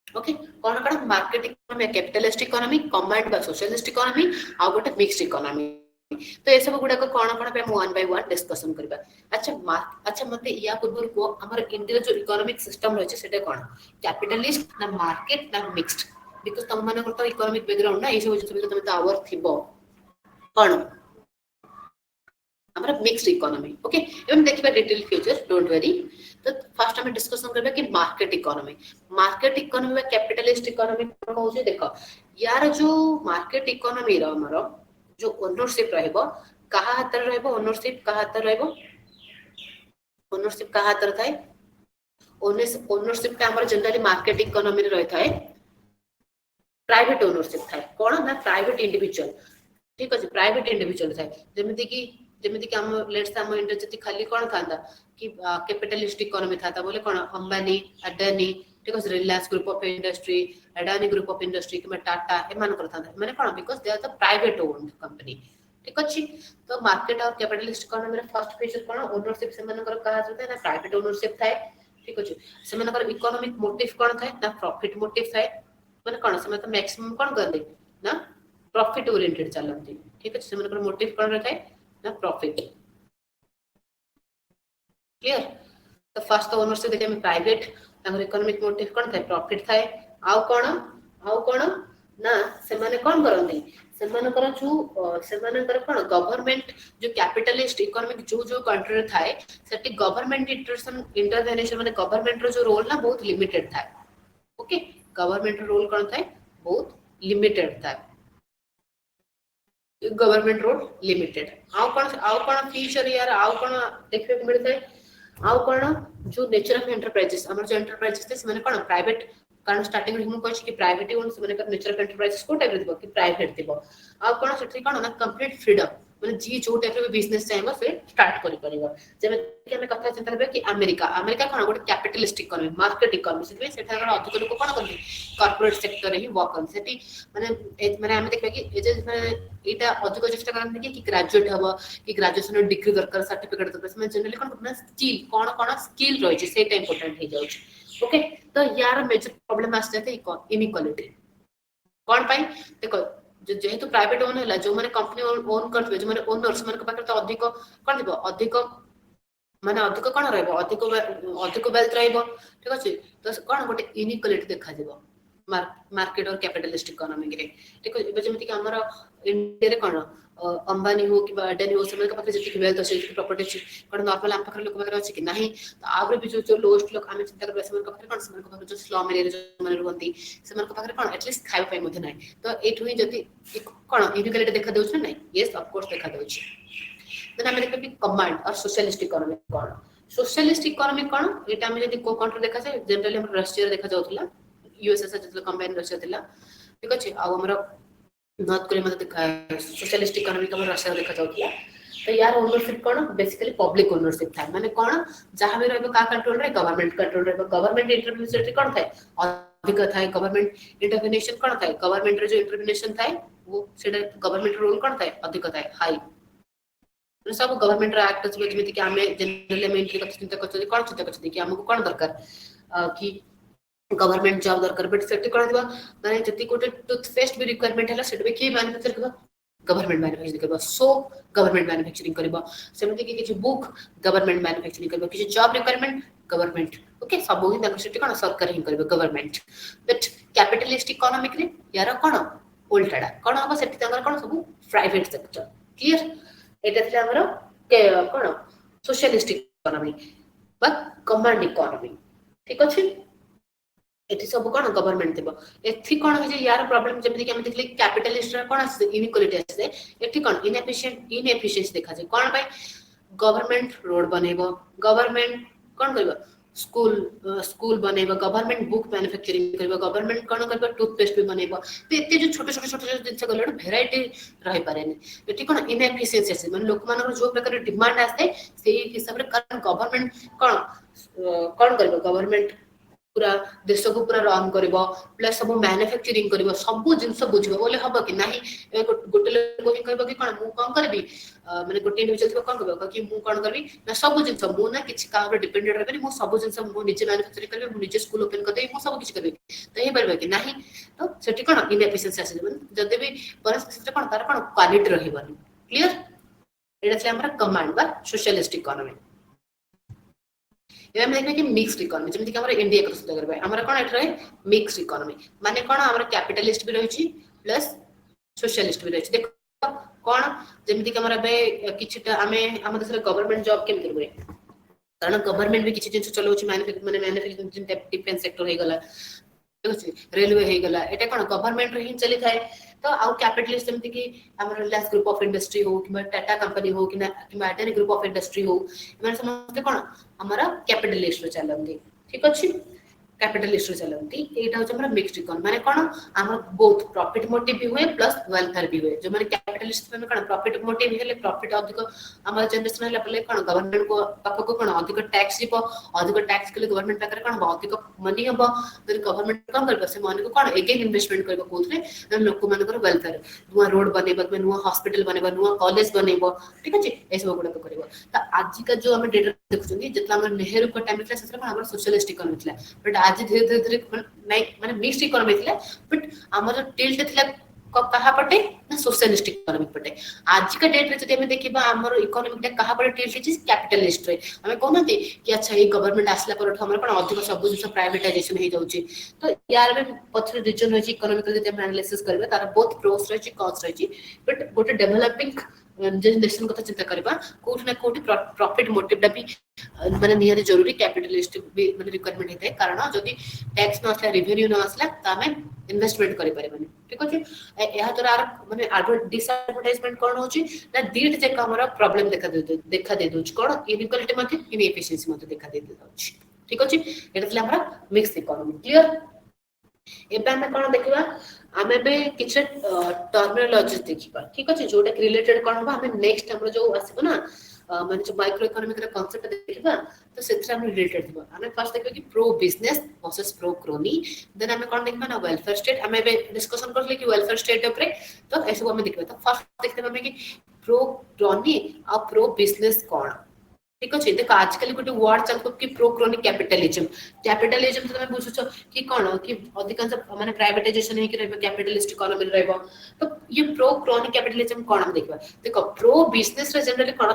ओके कोन कोन market economy capitalist economy command बा सोशलिस्ट इकोनॉमी आ गोटे मिक्स्ड इकोनॉमी तो ए सब गुडा को कोन कोन पे वन बाय वन डिस्कशन करबा अच्छा मते या पूर्व को हमर इंडिया जो इकोनॉमिक सिस्टम रहै छै सेटा कोन कैपिटलिस्ट ना मार्केट ना मिक्स्ड बिकॉज़ तुम माने करतो इकोनॉमिक बैकग्राउंड ना ए सब जो तुम तो आवर थिबो कोन हमरा मिक्स्ड इकोनॉमी ओके एवं देखिबा डिटेल फ्यूचर डोंट वरी तो फर्स्ट हम डिस्कशन करबा कि मार्केट इकोनॉमी में कैपिटलिस्ट इकोनॉमी कोन होचे देखो यार जो मार्केट इकोनॉमी रो हमरो जो ओनरशिप रहबो कहा हाथ रहबो ओनरशिप कहा हाथ रहबो ओनरशिप कहा हाथ थाए ओनरशिप का हमर जनरली मार्केट इकोनॉमी रे रहता है प्राइवेट ओनरशिप थाए कोन ना प्राइवेट इंडिविजुअल ठीक अछि प्राइवेट इंडिविजुअल थाए जेमिति कि हम लेट्स हम इंडिया जति खाली कोन थांदा कि कैपिटलिस्ट इकोनॉमी थाता बोले कोन अंबानी अडानी ठीक अछि Reliance group of industry Adani group of industry कि टाटा ए मान कर थांदा माने कोन because they are the private owned company ठीक अछि तो मार्केट और कैपिटलिस्ट इकोनॉमी रे फर्स्ट फीचर कोन ओनरशिप से मान कर कहा जाता है ना प्राइवेट ओनरशिप थाए ठीक अछि से मान कर इकोनॉमिक मोटिव कोन थाए ना प्रॉफिट मोटिव थाए माने कोन से तो मैक्सिमम कोन कर दे ना प्रॉफिट ओरिएंटेड चलंती ठीक अछि से मान कर मोटिव कोन रहता है ना प्रॉफिट। क्लियर? तो फर्स्ट ओनरशिप देखिए हम प्राइवेट तांगर इकोनॉमिक मोटिव कोन थाए प्रॉफिट थाए आउ कोन ना से माने कोन करंती से माने कर जो से माने कर कोन गवर्नमेंट जो कैपिटलिस्ट इकोनॉमिक जो कंट्री रे थाए सेटी गवर्नमेंट इंटरवेंशन माने गवर्नमेंट रो जो रोल ना बहुत लिमिटेड थाए। ओके गवर्नमेंट रो रोल कोन थाए बहुत लिमिटेड थाए गवर्नमेंट रोल लिमिटेड आउ कोन फ्यूचर यार आउ कोन देखबे को मिलता है आउ कोन जो नेचर ऑफ एंटरप्राइजेस हमर जो एंटरप्राइजेस थे माने कोन प्राइवेट कारण स्टार्टिंग रे हम कहै छी कि प्राइवेट ओन से माने नेचर ऑफ एंटरप्राइजेस को टाइप रे दिबो कि प्राइवेट दिबो आउ कोन सेठी कोन ना कंप्लीट फ्रीडम माने जी जो टाइप रे बिजनेस चाहेबो से स्टार्ट करि परिबो जेमे कि हम कथा चिंता करबे कि अमेरिका अमेरिका कोन गोटे कैपिटलिस्ट इकोनॉमी मार्केट इकोनॉमी से सेठा अधिक लोक कोन करथि कॉर्पोरेट सेक्टर रे ही वर्क करथि सेठी माने हम देखबे कि ए जे एटा अधिक चेष्टा करथि कि ग्रेजुएट हबो कि ग्रेजुएशन डिग्री दरकार सर्टिफिकेट दरकार से जनरली कोन करना स्किल कोन स्किल रहि छै सेटा इंपोर्टेंट हे जाउ ओके तो यार मेजर प्रॉब्लम आस जाते इनइक्वालिटी कोन पाई देखो जेहेतु प्राइवेट ओन है जो माने कंपनी ओन करथबे जो माने ओनर्स माने के पाकर तो अधिक कोन दिबो अधिक माने अधिक कोन रहबो अधिक वेल्थ रहबो ठीक अछि तो कोन गोटे इनइक्वालिटी देखा दिबो मार्केट और कैपिटलिस्ट इकोनॉमी रे ठीक अछि जेमति कि हमर इंडिया रे कोन अंबानी हो कि अडानी हो समय के पाकर जति वेल्थ अछि प्रॉपर्टी अछि कोन नॉर्मल हम पाकर लोक पाकर अछि कि नहीं तो आबरे भी जो लोएस्ट लोक हम चिंता करबे समय के पाकर जो स्लम एरिया जो माने रहंती समय के पाकर कोन एटलीस्ट खाइ पाइ मध्ये नाही तो एठु ही जति कोन इनइक्वालिटी देखा देउछ नहीं यस ऑफ कोर्स देखा देउछ देन हम देखबे कमांड और सोशलिस्ट इकोनॉमी कोन सोशलिस्ट इकोनॉमी कोन एटा हम जति को कंट्री देखा जाय जनरली हम रशिया देखा जाउतला यूएसएसआर जति कंबाइन रशिया थिला ठीक अछि आ हमरा नॉर्थ कोरिया में देखा सोशलिस्ट इकोनॉमी का रशिया देखा जाउतला तो यार ओनरशिप कोन बेसिकली पब्लिक ओनरशिप था माने कोन जहां भी रहबो का कंट्रोल रे गवर्नमेंट कंट्रोल रे गवर्नमेंट इंटरवेंशन कोन थाए अधिक थाए गवर्नमेंट इंटरवेंशन कोन थाए गवर्नमेंट रे जो इंटरवेंशन थाए वो सेटा गवर्नमेंट रोल कोन थाए अधिक थाए हाई सब गवर्नमेंट रा एक्ट अछि जेमिति कि हमें जनरली में एंट्री करते चिंता करते कि हमको कोन दरकार कि गवर्नमेंट जॉब दरकार बट सेट कर दिबा माने जति कोटे टूथपेस्ट भी रिक्वायरमेंट हला सेट भी के मैन्युफैक्चर करबा गवर्नमेंट मैन्युफैक्चरिंग करबा सो गवर्नमेंट मैन्युफैक्चरिंग करबा सेमति कि किछि बुक गवर्नमेंट मैन्युफैक्चरिंग करबा किछि जॉब रिक्वायरमेंट गवर्नमेंट ओके सब ही तक सेट कोन सरकार ही करबा गवर्नमेंट बट कैपिटलिस्ट इकोनॉमिक रे यार कोन उल्टाडा कोन हम सेट तंगर कोन सब प्राइवेट सेक्टर क्लियर एटा थला हमरो के कोन सोशलिस्ट इकोनॉमी बा कमांड इकोनॉमी ठीक अछि एठी सब कोन गवर्नमेंट देबो एथि कोन हो जे यार प्रॉब्लम जेमति कि हम देखले कैपिटलिस्ट रा कोन आसे इनइक्वालिटी आसे एठी कोन इनएफिशिएंसी देखा जाय कोन भाई गवर्नमेंट रोड बनेबो गवर्नमेंट कोन करबो स्कूल बनेबो गवर्नमेंट बुक मैन्युफैक्चरिंग करबो गवर्नमेंट कोन करबो टूथपेस्ट भी बनेबो तो एते जो छोटे जिंस गले वेराइटी रहि पारेनी एठी कोन इनएफिशिएंसी आसे माने लोक मानर जो प्रकार डिमांड आसे सेही हिसाब रे कारण गवर्नमेंट कोन करबो गवर्नमेंट पूरा देश को पूरा रन करबो प्लस सब मैन्युफैक्चरिंग करबो सब जिंस बुझबो बोले हबो कि नाही गोटे लोक ही कहबो कि कोन मु कोन करबी माने गोटे इंडिविजुअल को कोन कहबो कि मु कोन करबी ना सब जिंस मु ना किछि का ऊपर डिपेंडेंट रहबे मु सब जिंस मु निजे मैन्युफैक्चरिंग करबे मु निजे स्कूल ओपन कर देबी मु सब किछि करबी तो हे परबे कि नाही तो सेठी कोन इनएफिशिएंसी आसे जदे भी परस सेठी कोन तार कोन क्वालिटी रहबनी क्लियर एटा से हमरा कमांड बा सोशलिस्ट इकोनॉमी हम देखबे कि मिक्स्ड इकोनॉमी जेमति कि हमरा इंडिया को सुधा करबे हमरा कोन एठ रहे मिक्स्ड इकोनॉमी माने कोन हमरा कैपिटलिस्ट भी रहि छी प्लस सोशलिस्ट भी रहि छी देखो कोन जेमति कि हमरा बे किछटा हमें हम देश गवर्नमेंट जॉब केम करबे कारण गवर्नमेंट भी किछि जिंस चलो छी मैन्युफैक्चरिंग डिफेंस सेक्टर हे गला रेलवे हे गला एटा कोन गवर्नमेंट रे ही चली थाए तो आउ कैपिटलिस्ट जेमति कि हमर रिलायंस ग्रुप ऑफ इंडस्ट्री हो कि टाटा कंपनी हो कि अडानी ग्रुप ऑफ इंडस्ट्री हो एमन समझते कोन हमारा कैपिटलिस्ट चलंदी ठीक अछि कैपिटलिस्ट चलंती एटा हो हमरा मिक्स्ड इकोनॉमी माने कोन हमर बोथ प्रॉफिट मोटिव भी हुए प्लस वेलफेयर भी हुए जो माने कैपिटलिस्ट में कोन प्रॉफिट मोटिव हेले प्रॉफिट अधिक हमर जनरेशन हेला पले कोन गवर्नमेंट को पाखो को कोन अधिक टैक्स दिबो अधिक टैक्स के लिए गवर्नमेंट पाकर कोन अधिक मनी हबो देन गवर्नमेंट कोन करबो से मनी को कोन अगेन इन्वेस्टमेंट करबो कोथरे देन लोक मानकर वेलफेयर नुवा रोड बनेबो में नुवा हॉस्पिटल बनेबो नुवा कॉलेज बनेबो ठीक अछि एसब गुडा को करबो त आज का जो हम डेटा देखुछनी जेतला हमर नेहरू को टाइम थला सेतला हमर सोशलिस्ट इकोनॉमी थला बट आज धीरे धीरे नहीं माने मिक्स्ड इकोनॉमी थिला बट हमर टिल्ट थिला कहा पटे ना सोशलिस्टिक इकोनॉमिक पटे आज का डेट रे जदि हम देखिबा हमर इकोनॉमिक कहा पटे टिल्ट इज कैपिटलिस्ट रे हमें कहनती कि अच्छा ये गवर्नमेंट आसला पर हमर कोन अधिक सब जिस प्राइवेटाइजेशन हो जाउची तो यार में पथर रीजन होची इकोनॉमिक जदि हम एनालिसिस करबे तार बोथ प्रोस रहची कॉन्स रहची बट गोटे डेवलपिंग नेशन कथा चिंता करबा कोठ ना कोठी प्रॉफिट मोटिव भी माने नियर जरूरी कैपिटलिस्ट भी माने रिक्वायरमेंट हेते कारण जदि टैक्स न आसला रेवेन्यू न आसला त हमें इन्वेस्टमेंट करि परबनी ठीक अछि एहा तोरा माने डिसएडवर्टाइजमेंट कोन होची ना दीट जे हमर प्रॉब्लम देखा दे दोछ कोन इनइक्वालिटी मध्ये इनएफिशिएंसी मध्ये देखा दे दोछ ठीक अछि एटा तले हमरा मिक्स इकोनॉमी क्लियर एबे हम कोन देखिबा हमें बे किछ टर्मिनोलॉजी देखिबा ठीक अछि जोटा रिलेटेड कोन होबा हमें नेक्स्ट हमर जो आसीबो ना माने जो माइक्रो इकोनॉमिक रे कांसेप्ट देखिबा तो सेथरा हम रिलेटेड दिबा हमें फर्स्ट देखबा कि pro business versus pro crony then हमें कोन देखबा ना वेलफेयर स्टेट हमें बे डिस्कशन करले कि वेलफेयर स्टेट ऊपर तो ऐसे हमें देखबा तो फर्स्ट देखते हमें कि प्रो क्रोनी और प्रो बिजनेस कोन ठीक अछि देखो आजकल गोटे वर्ड चलतो कि प्रो क्रोनी कैपिटलिज्म तो તમે बुझुछ कि कोन कि अधिकांश माने प्राइवेटाइजेशन हे कि रहबो कैपिटलिस्ट इकोनॉमी रहबो तो ये प्रो क्रोनी कैपिटलिज्म कोन हम देखबा देखो प्रो बिजनेस रे जनरली कोन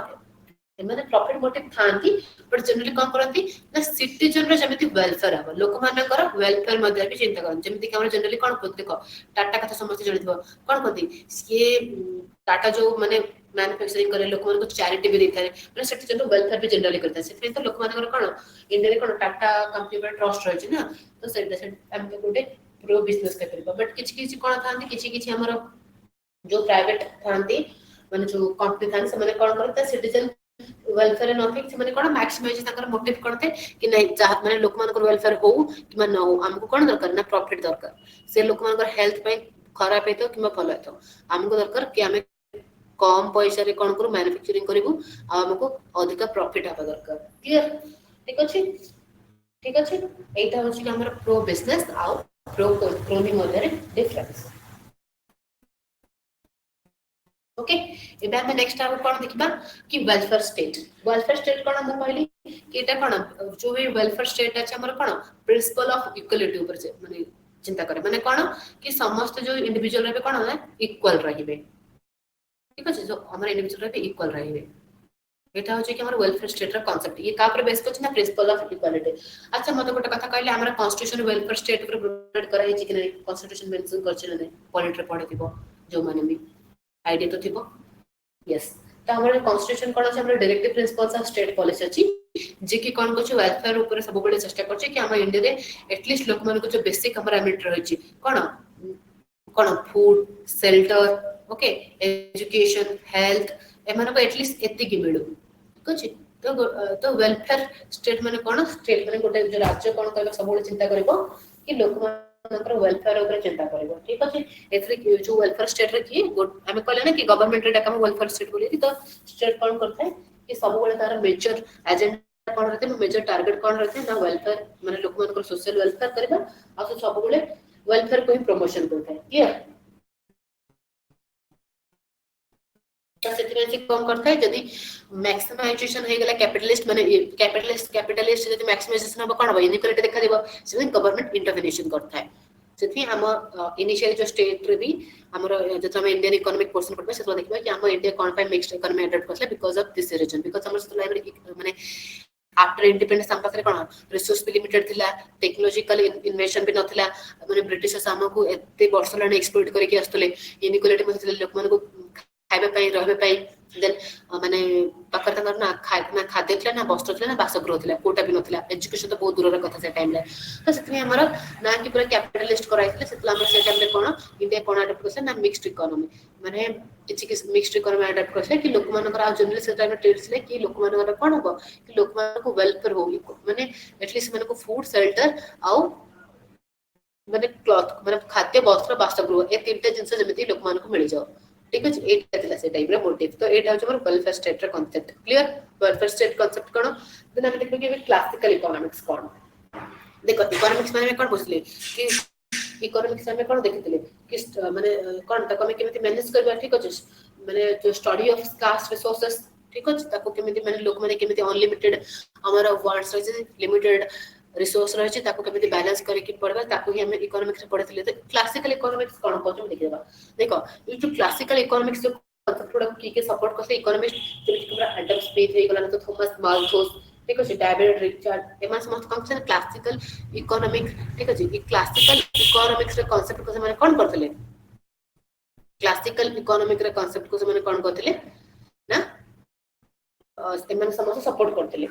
एमाने प्रॉफिट मोटिव थांती बट जनरली कोन करंती ना सिटीजन रे जेमिति वेलफेयर हबो लोक मानकर वेलफेयर मध्ये भी चिंता करन जेमिति कि हमर जनरली कोन करते देखो टाटा कथा समस्त जणितबो कोन करती ये टाटा जो माने मैन्युफैक्चरिंग करे लोक को चैरिटी भी देता है मतलब सेट जन वेलफेयर भी जनरली करता है सेट तो लोक मानकर कोन इंडिया रे कोन टाटा कंपनी पर ट्रस्ट रहछि ना तो सेट हम तो गोटे प्रो बिजनेस के करबा बट किछ किछ कोन थांती किछ हमर जो प्राइवेट थांती माने जो कंपनी थांती से माने कोन करता सिटीजन वेलफेयर नथिंग से माने कोन मैक्सिमाइज ताकर मोटिव करते कि नहीं जहा माने लोक मानकर वेलफेयर हो कि न हो हमको कोन दरकार ना प्रॉफिट दरकार से लोक मानकर हेल्थ पे खराब हेतो कि भलो हेतो हमको दरकार कि हमें कम पैसा रे कोन करू मैन्युफैक्चरिंग करिवु आ हमको अधिक प्रॉफिट आबा दरकार क्लियर ठीक अछि एटा होछि कि हमर प्रो बिजनेस आ प्रो क्रोनी मध्ये डिफरेंस ओके एबे हम नेक्स्ट आब कोन देखबा कि वेलफेयर स्टेट कोन हम कहली कि एटा कोन जो भी वेलफेयर स्टेट अछि हमर कोन प्रिंसिपल ऑफ इक्वालिटी ऊपर से माने चिंता करे माने कोन कि समस्त जो इंडिविजुअल रे कोन है इक्वल रहिबे ठीक अछि जो हमर इंडिविजुअल रे इक्वल रहिबे एटा होछि कि हमर वेलफेयर स्टेट रा कांसेप्ट ये का पर बेस करछि ना प्रिंसिपल ऑफ इक्वालिटी अच्छा मते गोटे कथा कहले हमर कॉन्स्टिट्यूशन वेलफेयर स्टेट पर प्रोवाइड कराई छि कि नै कॉन्स्टिट्यूशन मेंशन करछि नै पॉलिटी रे पढिथिबो जो माने भी आईडिया तो थिबो यस तो हमर कॉन्स्टिट्यूशन कोन अछि हमर directive principles of state policy अछि जे कि कोन कोछि वेलफेयर ऊपर सब बडे चेष्टा करछि कि हमर इंडिया रे एटलीस्ट लोक मन को जो बेसिक हमर एमिट रहै छि कोन कोन food shelter okay education health एमन को एटलीस्ट एति की मिलु ठीक अछि तो वेलफेयर स्टेट माने कोन स्टेट माने गोटे जो राज्य कोन कहले सब बडे चिंता करबो कि लोक मनकर वेलफेयर ऊपर चिंता करबो ठीक अछि एथरे जो वेलफेयर स्टेट रे की हमें कहले ना कि गवर्नमेंट रे डाका वेलफेयर स्टेट बोली तो स्टेट कोन करता है कि सब बडे तार मेजर एजेंडा कोन रहते मेजर टारगेट कोन रहते ना वेलफेयर माने लोक मनकर सोशल वेलफेयर करबा आ तो सब बडे वेलफेयर को ही प्रमोशन करता है क्लियर तो से कम करता है जदि मैक्सिमाइजेशन हे गेला कैपिटलिस्ट माने कैपिटलिस्ट जदि मैक्सिमाइजेशन अब कोन हो इनइक्वालिटी देखा देबो से गवर्नमेंट इंटरवेंशन करता है सेथि हम इनिशियली जो स्टेट रे भी हमर जत हम इंडियन इकोनॉमिक पोर्शन पढबे से तो देखबा कि हम इंडिया कोन पे मिक्स्ड इकोनॉमी अडॉप्ट करला because of this reason because हमर से लाइब्रेरी माने आफ्टर इंडिपेंडेंस हम पाखरे कोन रिसोर्स भी लिमिटेड थिला टेक्नोलॉजिकल इन्वेंशन भी नथिला माने ब्रिटिश हमको एते वर्ष लाने एक्सप्लोइट करके आस्तले इनइक्वालिटी मध्ये लोक मन को खाइबे पई रहबे पई देन माने पाखर तंगर ना खाद्य थिला ना वस्त्र थिला ना बासगृह थिला कोटा भी नथिला एजुकेशन तो बहुत दूर रे कथा से टाइम ले तो सेति हमर ना कि पूरा कैपिटलिस्ट कराइथिले सेतला हमर से टाइम ले कोन इंडिया कोन अडॉप्ट करसे ना मिक्स्ड इकोनॉमी माने किछि मिक्स्ड इकोनॉमी अडॉप्ट करसे कि लोक मानकर आ जनरली से टाइम ट्रेड्स ले कि लोक मानकर कोन हो कि लोक मान को वेलफेयर हो माने एटलीस्ट मन को फूड शेल्टर आउ माने क्लॉथ माने खाद्य वस्त्र बासगृह ए तीनटा जिंस जेमिति लोक मान को मिल जाओ ठीक है एटा थिला से टाइप रे मोटिव तो एटा हो हमर वेलफेयर स्टेट रे concept clear welfare state concept कोन देन हम देखबे कि क्लासिकल इकोनॉमिक्स कोन देखो इकोनॉमिक्स माने कोन बुझले कि इकोनॉमिक्स में कोन देखितले कि माने कोन तक हम केमिति मैनेज करबा ठीक अछि माने जो स्टडी ऑफ स्कार्स रिसोर्सेस ठीक अछि ताको केमिति माने लोक माने केमिति अनलिमिटेड हमर वर्ड्स रहि लिमिटेड रिसोर्स रही बैलेंस करके पढ़ा ताकू ही हमें इकोनॉमिक्स पढ़ी तो क्लासिकल इकोनॉमिक्स कौन कहते हैं देखिए देख ये जो क्लासिकल इकोनॉमिक्स जो कॉन्सेप्ट गुड़ा किए सपोर्ट करते इकोनॉमिक्स जेମିତି कि एडम स्मिथ हो गला तो थॉमस माल्थस ठीक अछि डेविड रिचर्ड एमान समस्त कौन से क्लासिकल इकोनॉमिक्स ठीक अछि ये क्लासिकल इकोनॉमिक्स रे कांसेप्ट को से माने कौन करथले क्लासिकल इकोनॉमिक रे कांसेप्ट को से माने कौन करथले ना एमान समस्त सपोर्ट करथले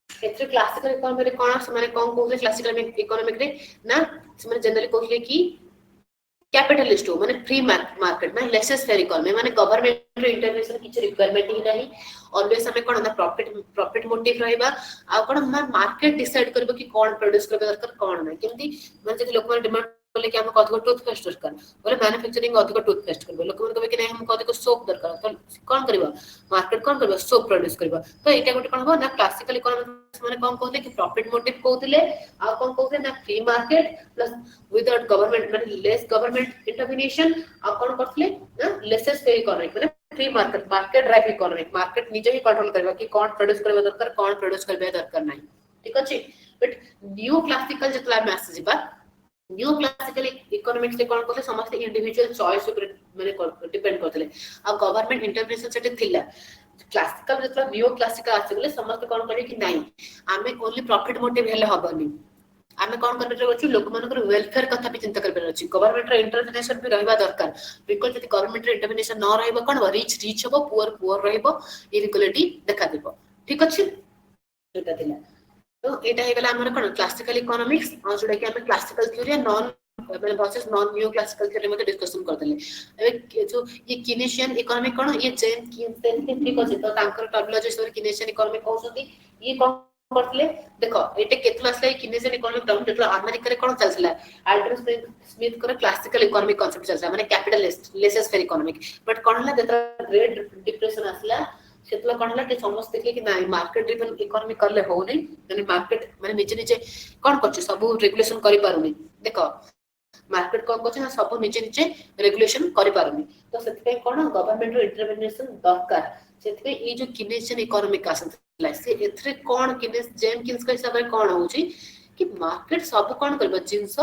एथरे क्लासिकल इकोनॉमिक रे कोन से माने कोन कहले क्लासिकल इकोनॉमिक रे ना से माने जनरली कहले कि कैपिटलिस्ट हो माने फ्री मार्केट में लेसेस फेयर इकोनॉमी माने गवर्नमेंट रो इंटरवेंशन किछ रिक्वायरमेंट ही नहीं ऑलवेज हमें कोन ना प्रॉफिट मोटिव रहइबा आ कोन मार्केट डिसाइड करबो कि कोन प्रोड्यूस करबे दरकार कोन नहीं केमती माने जति लोक माने डिमांड बोले कि हम अधिक टूथपेस्ट दरकार बोले मैन्युफैक्चरिंग अधिक टूथपेस्ट करबो लोक माने कहबे कि नहीं हम अधिक सोप दरकार तो कोन करबा मार्केट कोन करबा सोप प्रोड्यूस करबा तो एटा गोटे कोन हो ना क्लासिकल इकोनॉमिक्स माने कोन कहते कि प्रॉफिट मोटिव कहतले आ कोन कहते ना free market plus without government माने लेस गवर्नमेंट इंटरवेंशन आ कोन करतले ना लेसेस पे इकोनॉमिक माने free market drive economic market निजे ही कंट्रोल करबा कि कोन प्रोड्यूस करबा दरकार कोन प्रोड्यूस करबा दरकार नहीं ठीक अछि बट न्यू क्लासिकल जतला मैसेज बा न्यू क्लासिकल इकोनॉमिक्स से कोन कहले समस्त इंडिविजुअल चॉइस ऊपर माने डिपेंड करतले आ गवर्नमेंट इंटरवेंशन सेटे थिला क्लासिकल जतला न्यू क्लासिकल आसे समस्त कोन करे कि नहीं आमे ओनली प्रॉफिट मोटिव हेले हबनी आमे कोन करबे अछि लोक मानकर वेलफेयर कथा भी चिंता करबे अछि गवर्नमेंट रो इंटरवेंशन भी रहबा दरकार बिकॉज़ यदि गवर्नमेंट रो इंटरवेंशन न रहबो कोन रिच होबो पुअर रहबो इनइक्वालिटी देखा देबो ठीक अछि एटा दिला तो एटा हे गला हमर कोन क्लासिकल इकोनॉमिक्स और जोडा कि हम क्लासिकल थ्योरी नॉन मतलब versus non new classical theory में डिस्कशन करतले एबे जो ये किनेशियन इकोनॉमी कोन ये चेन किनेशियन ठीक अछि तो तांकर टर्मिनोलॉजी सर किनेशियन इकोनॉमी कहउसती ये कोन करतले देखो एटे केतला असले किनेशियन इकोनॉमिक डाउन देखला अमेरिका रे कोन चलसला एडम स्मिथ कर क्लासिकल इकोनॉमिक कांसेप्ट चलसला माने capitalist laissez faire economic but कोन हला जेतला ग्रेट डिप्रेशन असला सेतला कोन हला कि समस्त देखले कि नाही मार्केट ड्रिवन इकोनॉमी करले हो नै यानी मार्केट माने निजे निजे कोन करछ सब रेगुलेशन करि पारुनी देखो मार्केट कोन करछ ना सब निजे निजे रेगुलेशन करि पारुनी तो सेते कोन गवर्नमेंट रो इंटरवेंशन दरकार सेते ए जो किनेशियन इकोनॉमिक आसला से एथरे कोन किनेस जेमकिंस का हिसाब रे कोन होउची कि मार्केट सब कोन करबो जिंस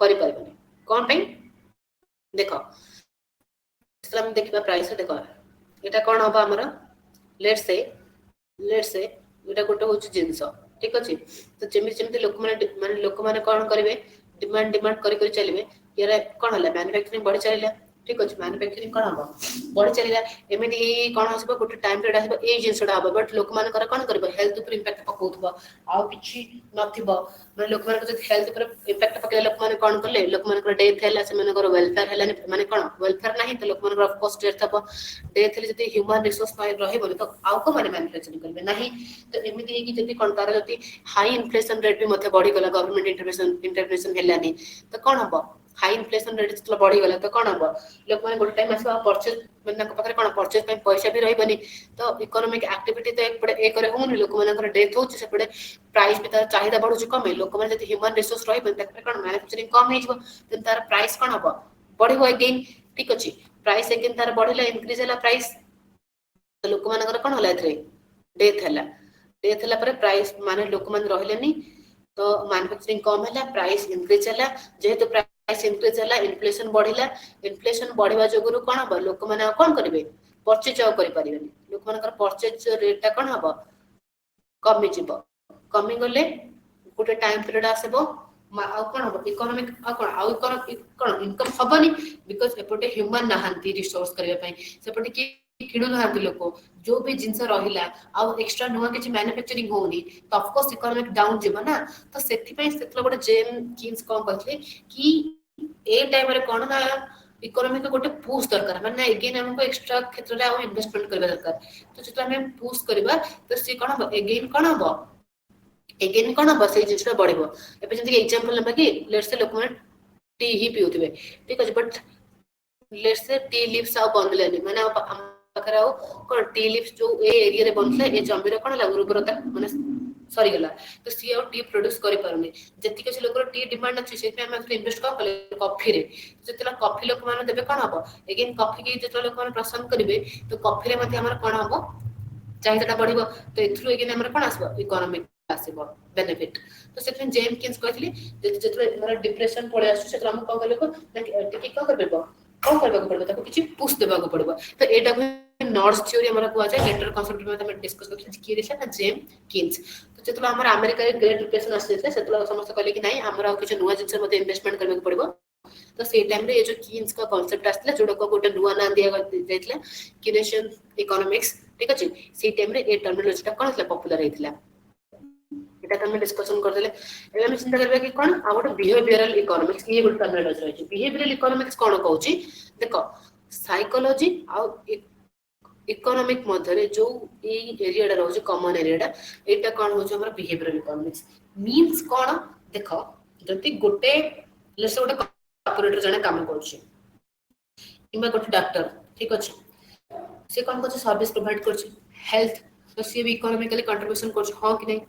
करि पारबनी कोन टाइम देखो इस्लाम देखबा प्राइस देखो एटा कोन होबा हमरा लेट्स से एटा गोटे होउची जिंस ठीक अछि तो जेमि लोक माने कोन करबे डिमांड करि करि चलबे यार कोन हला मैन्युफैक्चरिंग बढ़ि चलिला ठीक अछि मैन्युफैक्चरिंग कोन हबो बढ़ि चलिला एमिति कोन हसबो गोटे टाइम पीरियड आसबो ए जिंसडा हबो बट लोक माने कोन करबो हेल्थ ऊपर इंपैक्ट पकोथबो आ किछि नथिबो माने लोक माने जति हेल्थ ऊपर इंपैक्ट पकेला लोक माने कोन करले लोक माने डेथ हैला से माने वेलफेयर हैला माने कोन वेलफेयर नाही तो लोक माने ऑफ कोर्स डेथ हबो डेथ हेले जति ह्यूमन रिसोर्स पाइ रहिबो तो आउ को माने मैन्युफैक्चरिंग करबे नाही तो एमिति कि जति कोन तार जति हाई इन्फ्लेशन रेट भी मथे बढ़ी गला गवर्नमेंट इंटरवेंशन हेलानी तो कोन हबो हाई इन्फ्लेशन रेट जतला बढ़ी गला तो कोन हबो लोक माने गोटे टाइम आसबा परचेज माने पाखरे कोन परचेज पे पैसा भी रहिबनी तो इकोनॉमिक एक्टिविटी तो एक पड़े एक करे होनी लोक माने डेथ होछ से पड़े प्राइस भी तार चाहिदा बढ़ुछ कम लोक माने जति ह्यूमन रिसोर्स रहिबे तकरे कोन मैन्युफैक्चरिंग कम हेजबो त तार प्राइस कोन हबो बढ़िबो अगेन ठीक अछि प्राइस अगेन तार बढ़िला इंक्रीज होला प्राइस तो लोक माने कोन होला एथरे डेथ होला पर प्राइस माने लोक माने रहलेनी तो मैन्युफैक्चरिंग कम होला प्राइस इंक्रीज होला जेहेतु प्राइस इंक्रीज होला इन्फ्लेशन बढ़िबा जोगुरु कोन हबो लोक माने कोन करबे परचेज करि परिबेनी लोक मानकर परचेज रेट ता कोन हबो कमी जिवो कमी गले गोटे टाइम पीरियड आसेबो आ कोन हबो इकोनॉमिक आ कोन कोन इनकम हबनी बिकॉज़ एपटे ह्यूमन नाहंती रिसोर्स करबे पई सेपटे की किणु नाहंती लोक जो भी जिंस रहिला आ एक्स्ट्रा नुवा किछि मैन्युफैक्चरिंग होनी तो ऑफ कोर्स इकोनॉमिक डाउन जिवो ना तो सेति पई सेतला गोटे जेम किन्स कोन कहथले कि ए टाइम रे कोन ना इकोनॉमी को गोटे पुश दरकार माने अगेन हमको एक्स्ट्रा क्षेत्र रे आ इन्वेस्टमेंट करबा दरकार तो जतला हम पुश करबा तो से कोन हबो अगेन कोन हबो से जिंसटा बढ़िबो एबे जंती एग्जांपल लेबा कि लेट्स से लोक माने टी ही पिउतबे ठीक अछि but let's say tea leaves आ बनलेनी माने हम पाखरा कोन टी लीव्स जो ए एरिया रे बनले ए जमी रे कोन ला उर्वरता माने सरी गला तो सी और टी प्रोड्यूस करि पारुनी जति के लोक टी डिमांड अछि से हम इन्वेस्ट कर कॉफी रे जतला कॉफी लोक माने देबे कोन हबो अगेन कॉफी के जतला लोक माने पसंद करिवे तो कॉफी रे मध्ये हमर कोन हबो चाहिदाटा बढ़िबो तो एथ्रु अगेन हमर कोन आसबो इकोनॉमिक आसीबो बेनिफिट तो से जेम किन्स कहथिले जेतले हमरा डिप्रेशन पड़े आसु से हम कोन कहले को टिके कोन करबो कोन करबा पड़बो ताको किछि पुश देबा को पड़बो तो एटा नॉर्थ थ्योरी हमरा को आछे लेटर कांसेप्ट में हम डिस्कस करछि कि रेशा ना जेम किन्स तो जेतले हमरा अमेरिका रे ग्रेट डिप्रेशन आसीले सेतले समस्त कहले कि नाही हमरा किछि नुवा जिंस मध्ये इन्वेस्टमेंट करबा को पड़बो तो से टाइम रे ये जो किन्स का कांसेप्ट आस्थिला जोडा को गोटे नुवा ना दिया जायतला किनेशियन इकोनॉमिक्स ठीक अछि से टाइम रे ए टर्मिनोलॉजी ता कोन हला पॉपुलर हेतिला एटा हम डिस्कशन कर देले एबे हम चिंता करबा कि कोन आ गोटे बिहेवियरल इकोनॉमिक्स ये गोटे टर्मिनोलॉजी रहै छै बिहेवियरल इकोनॉमिक्स कोन कहूची देखो साइकोलॉजी आ इकोनॉमिक मध्यरे जो ए एरिया रा रहै छै कॉमन एरिया एटा कोन हो छै हमरा बिहेवियरल इकोनॉमिक्स मींस कोन देखो जति गोटे लेट्स गोटे ऑपरेटर जने काम करछि किबा गोटे डॉक्टर ठीक अछि से कोन करछि सर्विस प्रोवाइड करछि हेल्थ तो सी भी इकोनॉमिकली कंट्रीब्यूशन करछि हां कि नहीं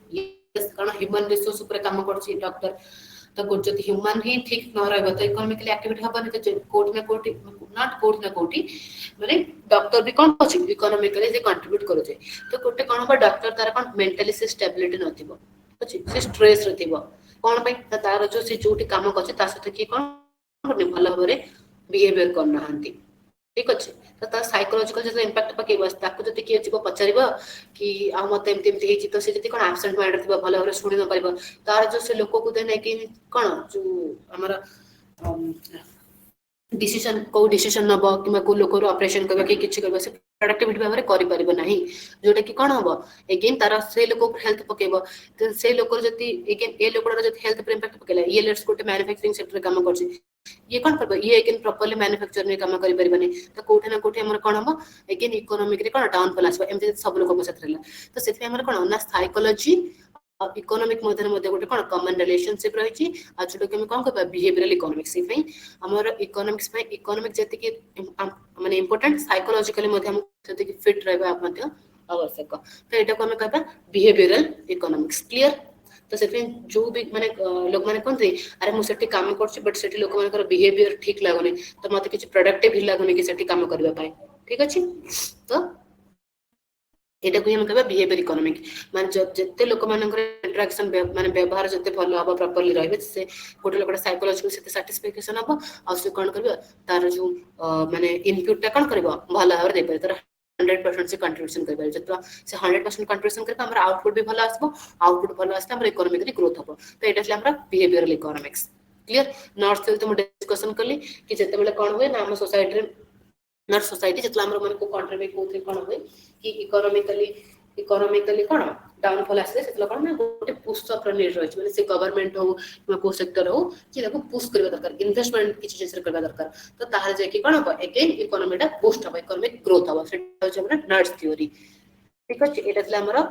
यस कारण ह्यूमन रिसोर्स ऊपर काम करछि डॉक्टर तो गुड जति ह्यूमन ही ठीक न रहबो तो इकोनॉमिकली एक्टिविटी हबनी तो कोट ना कोटी माने डॉक्टर भी कोन अछि इकोनॉमिकली जे कंट्रीब्यूट करै तो गोटे कोन बा डॉक्टर तार कोन मेंटली से स्टेबिलिटी नथिबो अछि से स्ट्रेस रथिबो कोन पय तार जो से जोटी काम करछि ता सते की कोन भल भाବରେ बिहेवियर करना हांती ठीक अछि तो ता साइकोलॉजिकल जे इंपैक्ट पके बस ताको जति के जीव पचारिबो कि आ मते एमते एमते हेछि तो से जति कोन एब्सेंट माइंड रथिबो भल भाବରେ सुनि न पाइबो तार जो से लोक को देने कि कोन जो हमरा डिसीजन को डिसीजन नबो किमा को लोक रो ऑपरेशन करबा कि किछि करबा से प्रोडक्टिविटी भाବରେ करि परिबो नाही जोटा कि कोन हबो अगेन तार से लोक पर हेल्थ पकेबो तो से लोक जति अगेन ए लोक रो जति हेल्थ पर इंपैक्ट पकेला ये लेट्स गोटे मैन्युफैक्चरिंग सेक्टर काम करछि ये कोन करबो ये अगेन प्रॉपर्ली मैन्युफैक्चर में काम करि परिबनी तो कोठे ना कोठे हमर कोन हबो अगेन इकोनॉमिक रे कोन डाउन फॉल आसबो एमते सब लोक को सत्रला तो सेते हमर कोन ना साइकोलॉजी इकोनॉमिक मध्य गोटे कोन कॉमन रिलेशनशिप रही छी आ जोटा कि हम कोन करबा बिहेवियरल इकोनॉमिक्स से पई हमर इकोनॉमिक्स में इकोनॉमिक जति कि माने इंपोर्टेंट साइकोलॉजिकली मध्य हम जति कि फिट रहबा मध्य आवश्यक तो एटा को हम कहबा बिहेवियरल इकोनॉमिक्स क्लियर तो से जो भी माने लोक माने कोन अरे मु सेठी काम करछि बट सेठी लोक मानकर बिहेवियर ठीक लागोनी तो मते किछ प्रोडक्टिव ही लागोनी कि सेठी काम करबा पाए ठीक अछि तो एटा को हम कहबा बिहेवियर इकोनॉमिक माने जते लोक मानकर इंटरेक्शन माने व्यवहार जते भलो हबा प्रॉपर्ली रहबे से गोटे लोकटा साइकोलॉजिकल सेते सैटिस्फैक्शन हबो आ से कोन करबा तार जो माने इनपुट टा कोन करबो भलो हबा दे पारे तार 100% से कंट्रीब्यूशन करबा जतवा से 100% कंट्रीब्यूशन करबा हमरा आउटपुट भी भलो आसबो आउटपुट भलो आस्ता हमरा इकोनॉमिकली ग्रोथ हबो तो एटा हमरा बिहेवियरल इकोनॉमिक्स क्लियर नॉर्थ से तो डिस्कशन करली कि जते बेले कोन होय ना हम सोसाइटी रे नॉट सोसाइटी जतला हमरा मन को कंट्रीब्यूट कोथे कोन होय कि इकोनॉमिकली कोन डाउनफॉल आसे सेतला कोन ना गोटे पुश अप नीड रहै माने से गवर्नमेंट हो कि को सेक्टर हो कि देखो पुश करबा दरकार इन्वेस्टमेंट किछ चीज करबा दरकार तो तार जे कि कोन हो अगेन इकोनॉमी दा बूस्ट हो इकोनॉमिक ग्रोथ हो सेटा हो हमरा नर्स थ्योरी ठीक अछि एटा तला हमरा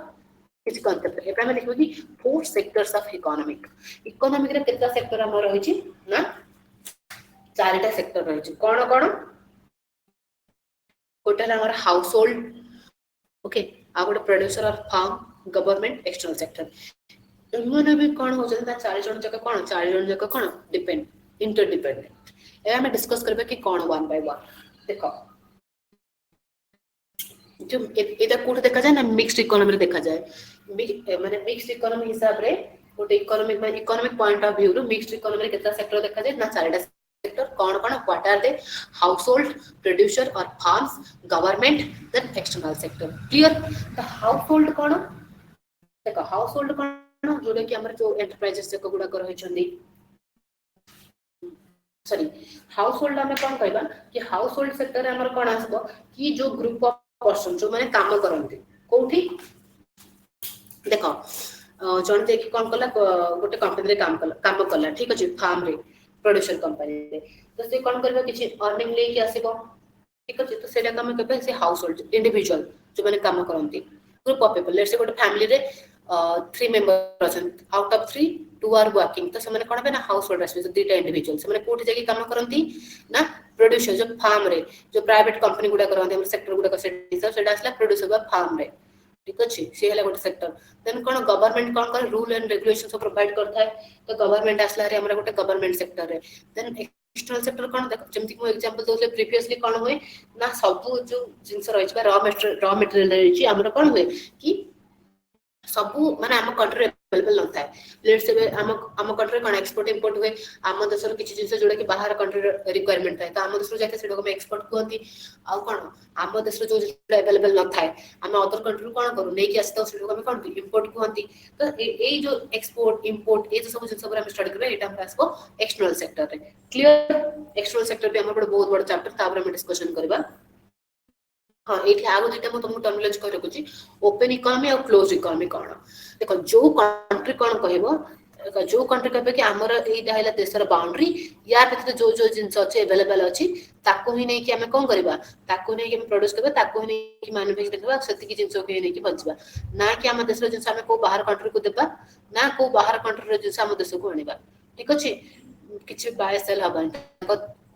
किछ कांसेप्ट एटा में देखबो कि फोर सेक्टर्स ऑफ इकोनॉमिक रे केतना सेक्टर हमर रहै छी ना चारटा सेक्टर रहै छी कोन कोन गोटे हमारा हाउस होल्ड ओके आ गोटे producer of farm government external sector इमने भी कोन हो जता 40 जन जक कोन 40 जन जक कोन डिपेंड इंटरडिपेंडेंट ए हम डिस्कस करबे कि कोन वन बाय वन देखो जो एटा कोड देखा जाए ना मिक्स्ड इकोनॉमी रे देखा जाए माने मिक्स्ड इकोनॉमी हिसाब रे गोटे इकोनॉमिक पॉइंट ऑफ व्यू रो मिक्स्ड इकोनॉमी रे केतना सेक्टर देखा जाए ना चारटा सेक्टर कौन कौन what are they household producer और farms government then external sector clear the household कौन देखो हाउस होल्ड कौन जोले कि हमर जो एंटरप्राइजेस से गुडा कर होई छंदी सॉरी हाउस होल्ड हमें कौन कहबा कि हाउस होल्ड सेक्टर हमर कौन आसबो कि जो ग्रुप ऑफ पर्सन जो माने काम करंती कोठी देखो जन देखि कौन कला गोटे कंपनी रे काम कला ठीक अछि फार्म रे प्रोड्यूसर कंपनी रे तो से कौन करबा किछि अर्निंग ले के आसीबो ठीक अछि तो सेटा हम कहबे से हाउस होल्ड इंडिविजुअल जो माने काम करंती group of people let's say गोटे फैमिली रे 3 मेंबर अछन आउट ऑफ 3 2 आर वर्किंग तो से माने कोन बे ना हाउस होल्ड आसी दुईटा इंडिविजुअल से माने कोठी जाके काम करंती ना प्रोड्यूसर जो फार्म रे जो प्राइवेट कंपनी गुडा करंती हम सेक्टर गुडा सेटा असला प्रोड्यूसर बा फार्म रे ठीक अछि से हला गोटे सेक्टर देन कोन गवर्नमेंट कोन कर रूल एंड रेगुलेशन सब प्रोवाइड करता है तो गवर्नमेंट असला रे हमरा गोटे गवर्नमेंट सेक्टर रे देन एक्सटर्नल सेक्टर कोन देख जेमति को एग्जांपल दोले प्रीवियसली कोन होय ना सब जो जिंस रहिछ बा रॉ मटेरियल रहिछ हमरा कोन होय कि सबू माने आम कंट्री अवेलेबल न थाए लेट्स से आम कंट्री कोन एक्सपोर्ट इंपोर्ट हुए आम देशर किछि जिंस जोडा कि बाहर कंट्री रिक्वायरमेंट थाए त आम देशर जाके सेडो हम एक्सपोर्ट कोंती आ कोन आम देशर जो अवेलेबल न थाए आम अदर कंट्री कोन करू नै कि आस्ता सेडो हम कोन इंपोर्ट कोंती तो ए जो एक्सपोर्ट इंपोर्ट ए जो सब जिंस पर हम स्टडी करबे एटा हम आसबो एक्सटर्नल सेक्टर रे क्लियर एक्सटर्नल सेक्टर पे हमर बहुत बड़ चैप्टर तापर हम डिस्कशन करबा हाँ ये आगे दुटा मुझे तुमको टर्मिनोलॉजी कह रखुची ओपन इकोनॉमी और क्लोज इकोनॉमी कौन देखो जो कंट्री कौन कहबो जो कंट्री कहबे कि हमर एटा हैला देशर बाउंड्री या भीतर जो जो जिंस अछि अवेलेबल अछि ताको ही नै कि हमें कोन करबा ताको नै कि हम प्रोड्यूस करबा ताको ही नै कि मैन्युफैक्चर करबा सती की जिंस के नै कि बचबा ना कि हम देशर जिंस हमें को बाहर कंट्री को देबा ना को बाहर कंट्री रे जिंस हम देश को आनिबा ठीक अछि किछि बाय सेल हबन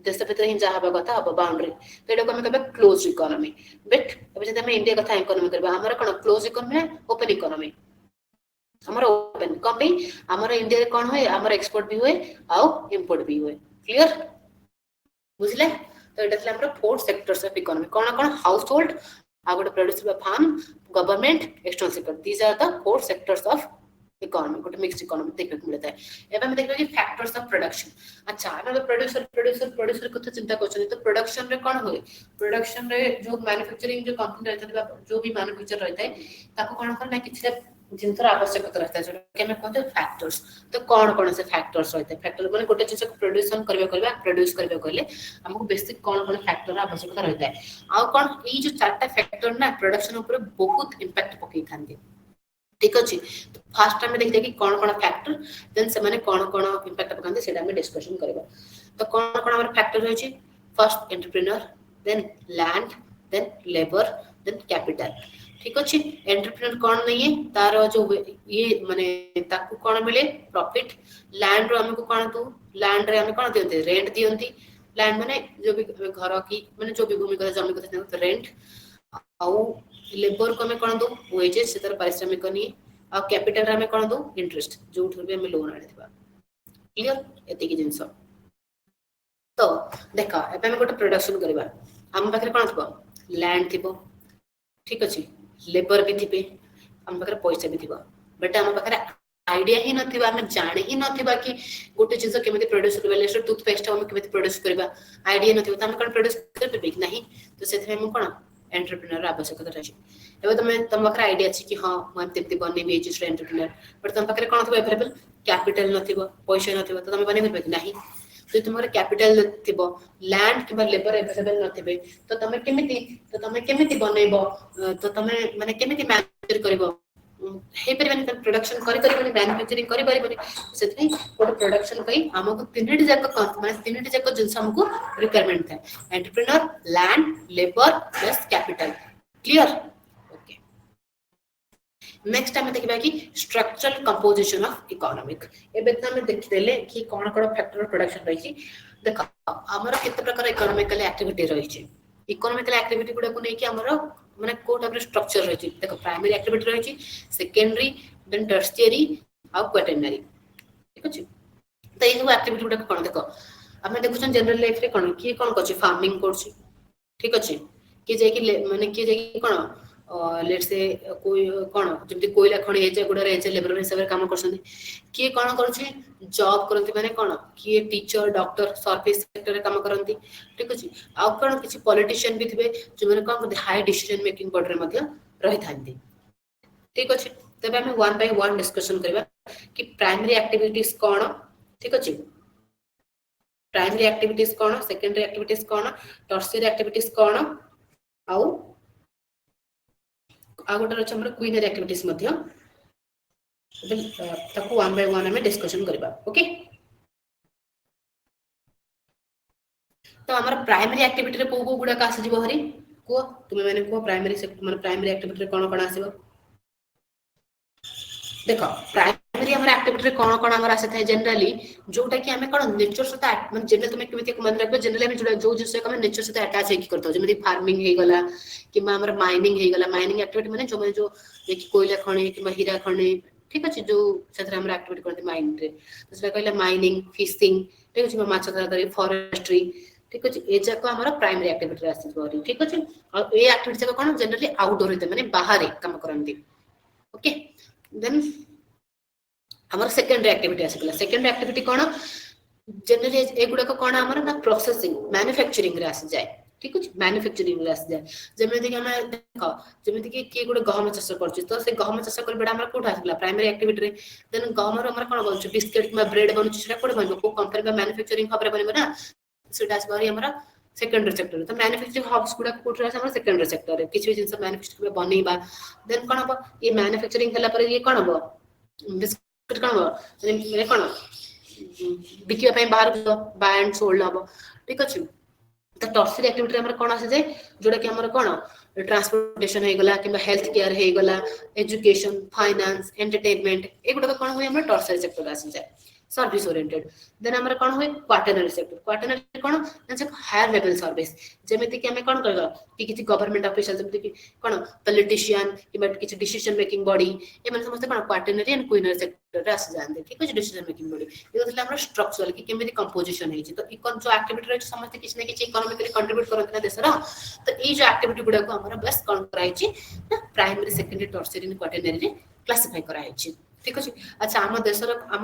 देश भीतर ही जहाँ हवा कथा हम बाउंड्री तो एटा को हम कहबे क्लोज इकोनॉमी बट अब जब हम इंडिया कथा इकोनॉमी करबा हमर कोन क्लोज इकोनॉमी ओपन इकोनॉमी हमर ओपन कम हमर इंडिया रे कोन होय हमर एक्सपोर्ट भी होय आ इंपोर्ट भी होय क्लियर बुझले तो एटा हमर फोर सेक्टर्स ऑफ इकोनॉमी कोन कोन हाउस होल्ड आ गोटे producer farm government external sector these are the four sectors of economy गोटे मिक्स्ड इकोनॉमी देखने को मिलता है एवं हम देखबे कि फैक्टर्स ऑफ प्रोडक्शन अच्छा हम प्रोड्यूसर कथा चिंता करछन तो प्रोडक्शन रे कोन होय प्रोडक्शन रे जो मैन्युफैक्चरिंग जो कंपनी रहता है जो भी मैन्युफैक्चर रहता है ताको कोन करना किछि जिंतर आवश्यकता रहता है जो कि हम कहते हैं फैक्टर्स तो कौन से फैक्टर्स रहते हैं फैक्टर माने गोटे चीज को प्रोड्यूस करबे कहले हमको बेसिक कौन फैक्टर आवश्यकता रहता है आ कौन ई जो चारटा फैक्टर ना प्रोडक्शन ऊपर बहुत इंपैक्ट पकई थांती ठीक अछि तो फर्स्ट टाइम देखते कि कौन फैक्टर देन से माने कौन इंपैक्ट पकांते सेटा हम डिस्कशन करबा तो कौन हमर फैक्टर होय छी first entrepreneur then land then labour then capital ठीक अछि एंटरप्रेन्योर कौन नहीं है तार जो ये माने ताकू कौन मिले प्रॉफिट लैंड रो हमको कौन दू लैंड रे हम कौन दियंते रेंट दियंती लैंड माने जो भी घर की माने जो भी भूमि को जमीन को रेंट आउ लेबर को हमें कौन दो वेजेस से तर पारिश्रमिक नहीं आ कैपिटल रे हमें कौन दो इंटरेस्ट जो उठबे हमें लोन आनिथिबा क्लियर एति की जिंस तो देखा एबे हम गोटे प्रोडक्शन करबा हम पाखरे कौन थबो लैंड थिबो ठीक अछि लेबर भी थिबे हम पाखरे पैसा भी थिबा बट हम पाखरे आईडिया ही नथिबा हम जाने ही नथिबा कि गोटे चीज केमिति प्रोड्यूस करबा लेस टूथपेस्ट हम केमिति प्रोड्यूस करबा आईडिया नथिबा त हम कोन प्रोड्यूस करबे कि नहीं तो सेथे हम कोन एंटरप्रेन्योर आवश्यकता रहछि एबे तुम पाखरे आईडिया अछि कि हां हम तेति बने बेजिस एंटरप्रेन्योर बट तुम पाखरे कोन थबो अवेलेबल कैपिटल नथिबो पैसा नथिबो तो तुम बने करबे कि नहीं तो तुमरे कैपिटल थिबो लैंड किबा लेबर अवेलेबल नथिबे तो तुम केमिति बनेबो तो तुम माने केमिति मैनेज करबो हे परबन प्रोडक्शन करि मैन्युफैक्चरिंग करि परबनी सेथि गोटे प्रोडक्शन कई हमको तीनटी जाक माने तीनटी जाक जिंस हमको रिक्वायरमेंट है entrepreneur land labour plus capital clear okay next हम देखबा कि स्ट्रक्चरल कंपोजिशन ऑफ इकोनॉमिक एबे त हम देख देले कि कोन फैक्टर प्रोडक्शन रही छी देखो हमर केते प्रकार इकोनॉमिकल एक्टिविटी रही छी इकोनॉमिकल एक्टिविटी गुडा को नै कि हमर माने को टाइप स्ट्रक्चर रही छी देखो प्राइमरी एक्टिविटी रही छी सेकेंडरी देन टर्शियरी आ क्वाटरनरी ठीक अछि त ई जो एक्टिविटी गुडा कोन देखो हम देखु छन जनरल लाइफ रे कोन करछि फार्मिंग करछि ठीक अछि कि जे कि माने कि जे कि कोन लेट्स से कोई कोन जति कोयला खणी हे जे गुडा रे जे लेबर हिसाब रे काम करछन कि कोन करछि जॉब करंती माने कोन कि टीचर डॉक्टर सर्विस सेक्टर रे काम करंती ठीक अछि आ कोन किछि पॉलिटिशियन भी थिबे जे माने कोन हाई डिसीजन मेकिंग बोर्ड रे मध्य रहि थांती ठीक अछि तबे हम वन बाय वन डिस्कशन करबा कि प्राइमरी एक्टिविटीज कोन ठीक अछि प्राइमरी एक्टिविटीज कोन सेकेंडरी एक्टिविटीज कोन टर्शियरी एक्टिविटीज कोन आउ गोटे अच्छे हमर क्वीनरी एक्टिविटीज मध्य ताकू वन बाय वन हमें डिस्कशन करबा ओके तो हमर प्राइमरी एक्टिविटी रे को गुडा का आसी जबो हरी को तुमे माने को प्राइमरी माने प्राइमरी एक्टिविटी रे कोन आसीबो देखो प्राइमरी हमर एक्टिविटी रे कोन हमर आसे थाए जनरली जोटा कि हमें कोन नेचर सता माने जनरल तुमे केमिति मन रखबे जनरली हम जोटा जो जिस हम नेचर सता अटैच हेकि करतो जेमिति फार्मिंग हे गला कि हमर माइनिंग हे गला माइनिंग एक्टिविटी माने जो एक कोयला खणी कि हीरा खणी ठीक अछि जो सेथरा हमर एक्टिविटी करते माइन रे तो सेटा कहले माइनिंग फिशिंग ठीक अछि माछ धरा धरी फॉरेस्ट्री ठीक अछि ए जाक हमर प्राइमरी एक्टिविटी रे आसी जोरी ठीक अछि और ए एक्टिविटी जाक कोन जनरली आउटडोर हेते माने बाहर काम करंती ओके देन हमर सेकेंडरी एक्टिविटी आसीगला सेकेंडरी एक्टिविटी कोन जनरली एगुडा कोन हमर ना प्रोसेसिंग मैन्युफैक्चरिंग रे आसी जाए ठीक अछि मैन्युफैक्चरिंग रे आसी जाए जेमेति कि हम देखो जेमेति कि के गुडे गहम चाष करछि तो से गहम चाष कर बेडा हमर कोठ आसीगला प्राइमरी एक्टिविटी रे देन गहम रो हमर कोन बनछ बिस्किट किबा ब्रेड बनछ सेटा कोड बनबो को कंपनी का मैन्युफैक्चरिंग खबर बनबो ना सेटा आसबारी हमर सेकेंडरी सेक्टर तो मैन्युफैक्चरिंग हब्स गुडा कोठ आसी हमर सेकेंडरी सेक्टर रे किछि जिंस मैन्युफैक्चरिंग बनेबा देन कोन हो ये मैन्युफैक्चरिंग हला पर ये कोन हो बिस्किट कोन हो रे कोन बिकिया ପାଇଁ ବାହାର ବାय एंड सोल्ड हबो ठीक अछि तो टर्सरी एक्टिविटी हमर कोन आसे जाय जोडा कि हमर कोन ट्रांसपोर्टेशन हे गला किबा हेल्थ केयर हे गला एजुकेशन फाइनेंस एंटरटेनमेंट एगुडा कोन होय हमर टर्सरी सेक्टर आसे जाय सर्विस ओरिएंटेड देन हमर कोन होय क्वाटरनरी सेक्टर क्वाटरनरी कोन जैसे हायर लेवल सर्विस जेमेति कि हमें कोन करबा कि किछि गवर्नमेंट ऑफिशियल जेमेति कि कोन पॉलिटिशियन किबा किछि डिसीजन मेकिंग बॉडी ए माने समस्त कोन क्वाटरनरी एंड क्वीनरी सेक्टर रे आसे जानते ठीक अछि डिसीजन मेकिंग बॉडी ये मतलब हमर स्ट्रक्चरल कि केमिति कंपोजिशन हे तो इकोन जो एक्टिविटी रे समस्त किछि न किछि इकोनॉमिकली कंट्रीब्यूट करत ना देशरा तो ई जो एक्टिविटी गुडा को हमर बेस्ट कोन कराइ छि ना primary secondary tertiary and quaternary रे क्लासिफाई कराइ छि ठीक अछि अच्छा आम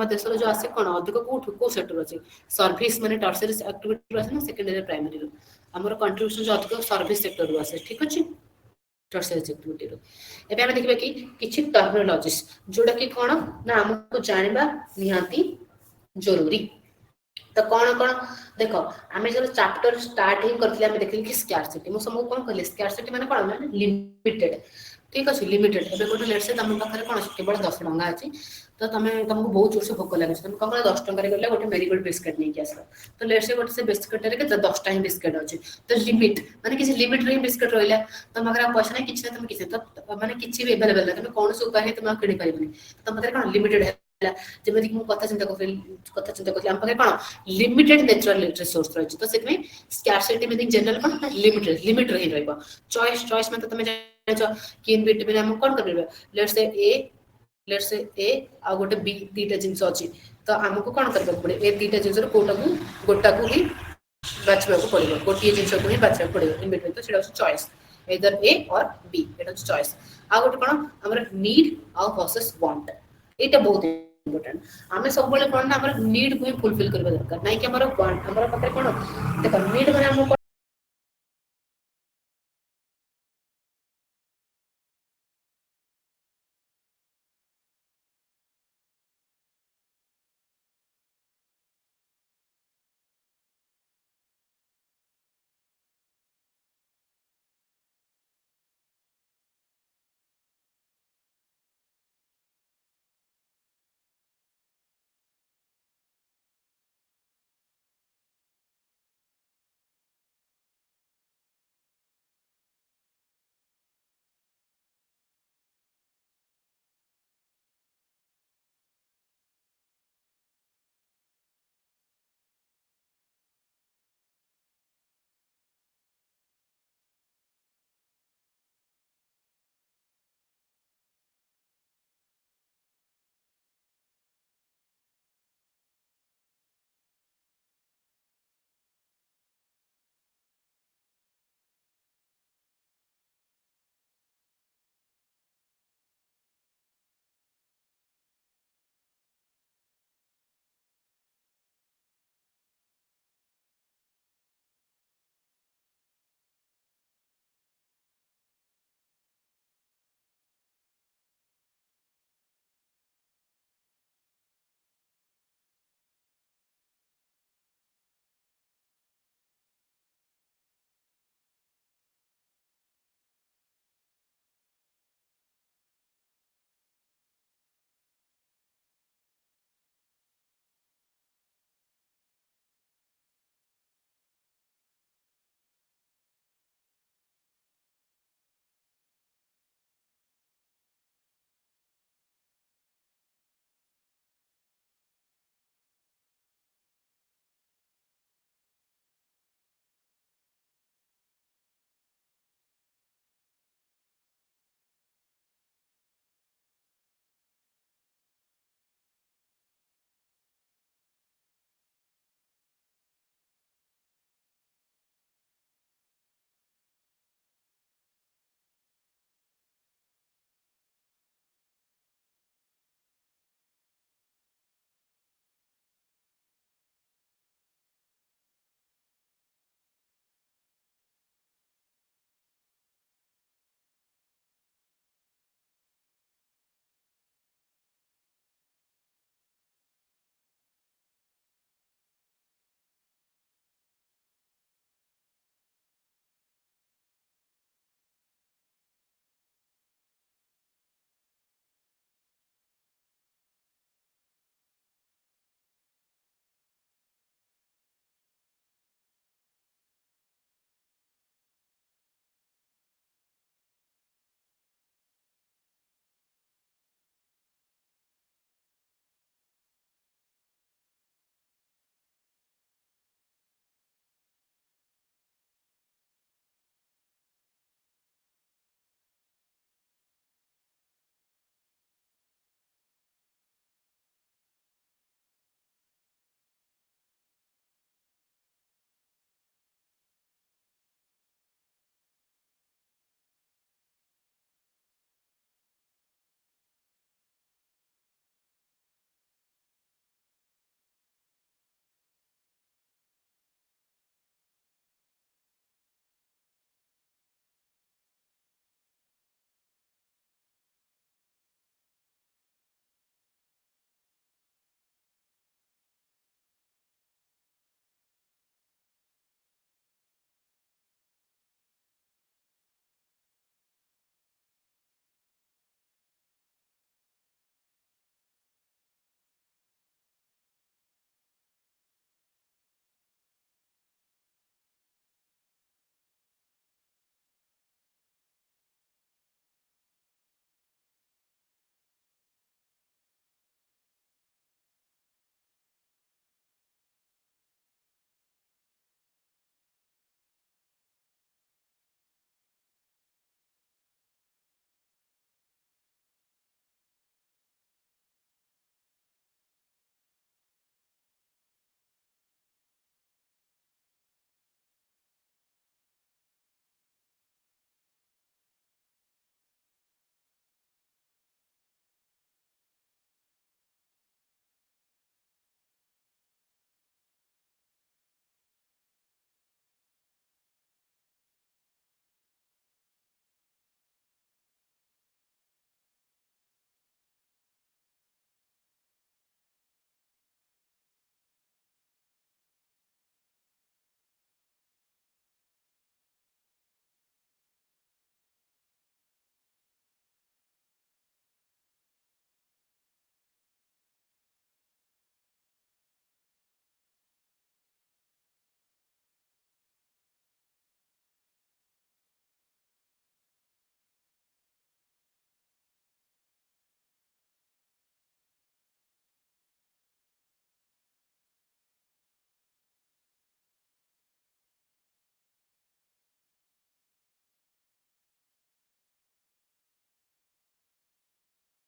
देशर जो आसे कोन अधिक को सेक्टर अछि सर्विस माने टर्सरी एक्टिविटी आसे ना सेकेंडरी प्राइमरी रो हमर कंट्रीब्यूशन जो अधिक सर्विस सेक्टर रो आसे ठीक अछि टर्सरी एक्टिविटी रो एबे हम देखबे कि किछि टर्मिनोलॉजीज जोडा कि कोन ना हमको जानिबा निहांती जरूरी तो कौन देखो आमे जब चैप्टर स्टार्ट ही करथिले आमे देखली कि स्कार्सिटी मो समको कोन कहले स्कार्सिटी माने कोन माने लिमिटेड ठीक अछि लिमिटेड एबे गोटे लेट्स से तम पाखरे कोन केवल 10 टंका अछि तो तुमको बहुत जोर से भोक लागे तुम कम 10 टंका रे गले गोटे मेरीगोल्ड बिस्किट नहीं आसलो तो लेट्स से गोटे से बिस्किट रे के 10 टा ही बिस्किट अछि तो लिमिट माने किसी लिमिट रे बिस्किट रहिला तुम अगर पैसा नहीं किछ तुम किछ तो माने किछ भी अवेलेबल तुम कोन से उपाय तुम किनि परिबनी तुम पाखरे कोन लिमिटेड जेमेति कि कथा चिंता करथि हम पाखे कोन लिमिटेड नेचुरल रिसोर्स रहि तो सेति में स्कार्सिटी मीनिंग जनरल कोन लिमिट रहि रहबो चॉइस में तो तुम जानो कि इन बिटवीन हम कोन करबे लेट्स से ए आ गोटे बी दीटा जिंस अछि तो हमको कोन करबे पड़े ए दीटा जिंस रो गोटा को ही बाछबा को पड़िबो गोटी जिंस को ही बाछबा पड़िबो इन बिटवीन तो सेटा choice either A or B Etah choice आ गोटे कोन हमर नीड आ वर्सेस वांट एटा बहुत इम्पोर्टेंट आमे सब बेले कोन हमर नीड को ही फुलफिल करबा दरकार नै कि हमर वांट हमर पाखे कोन देखो नीड माने हम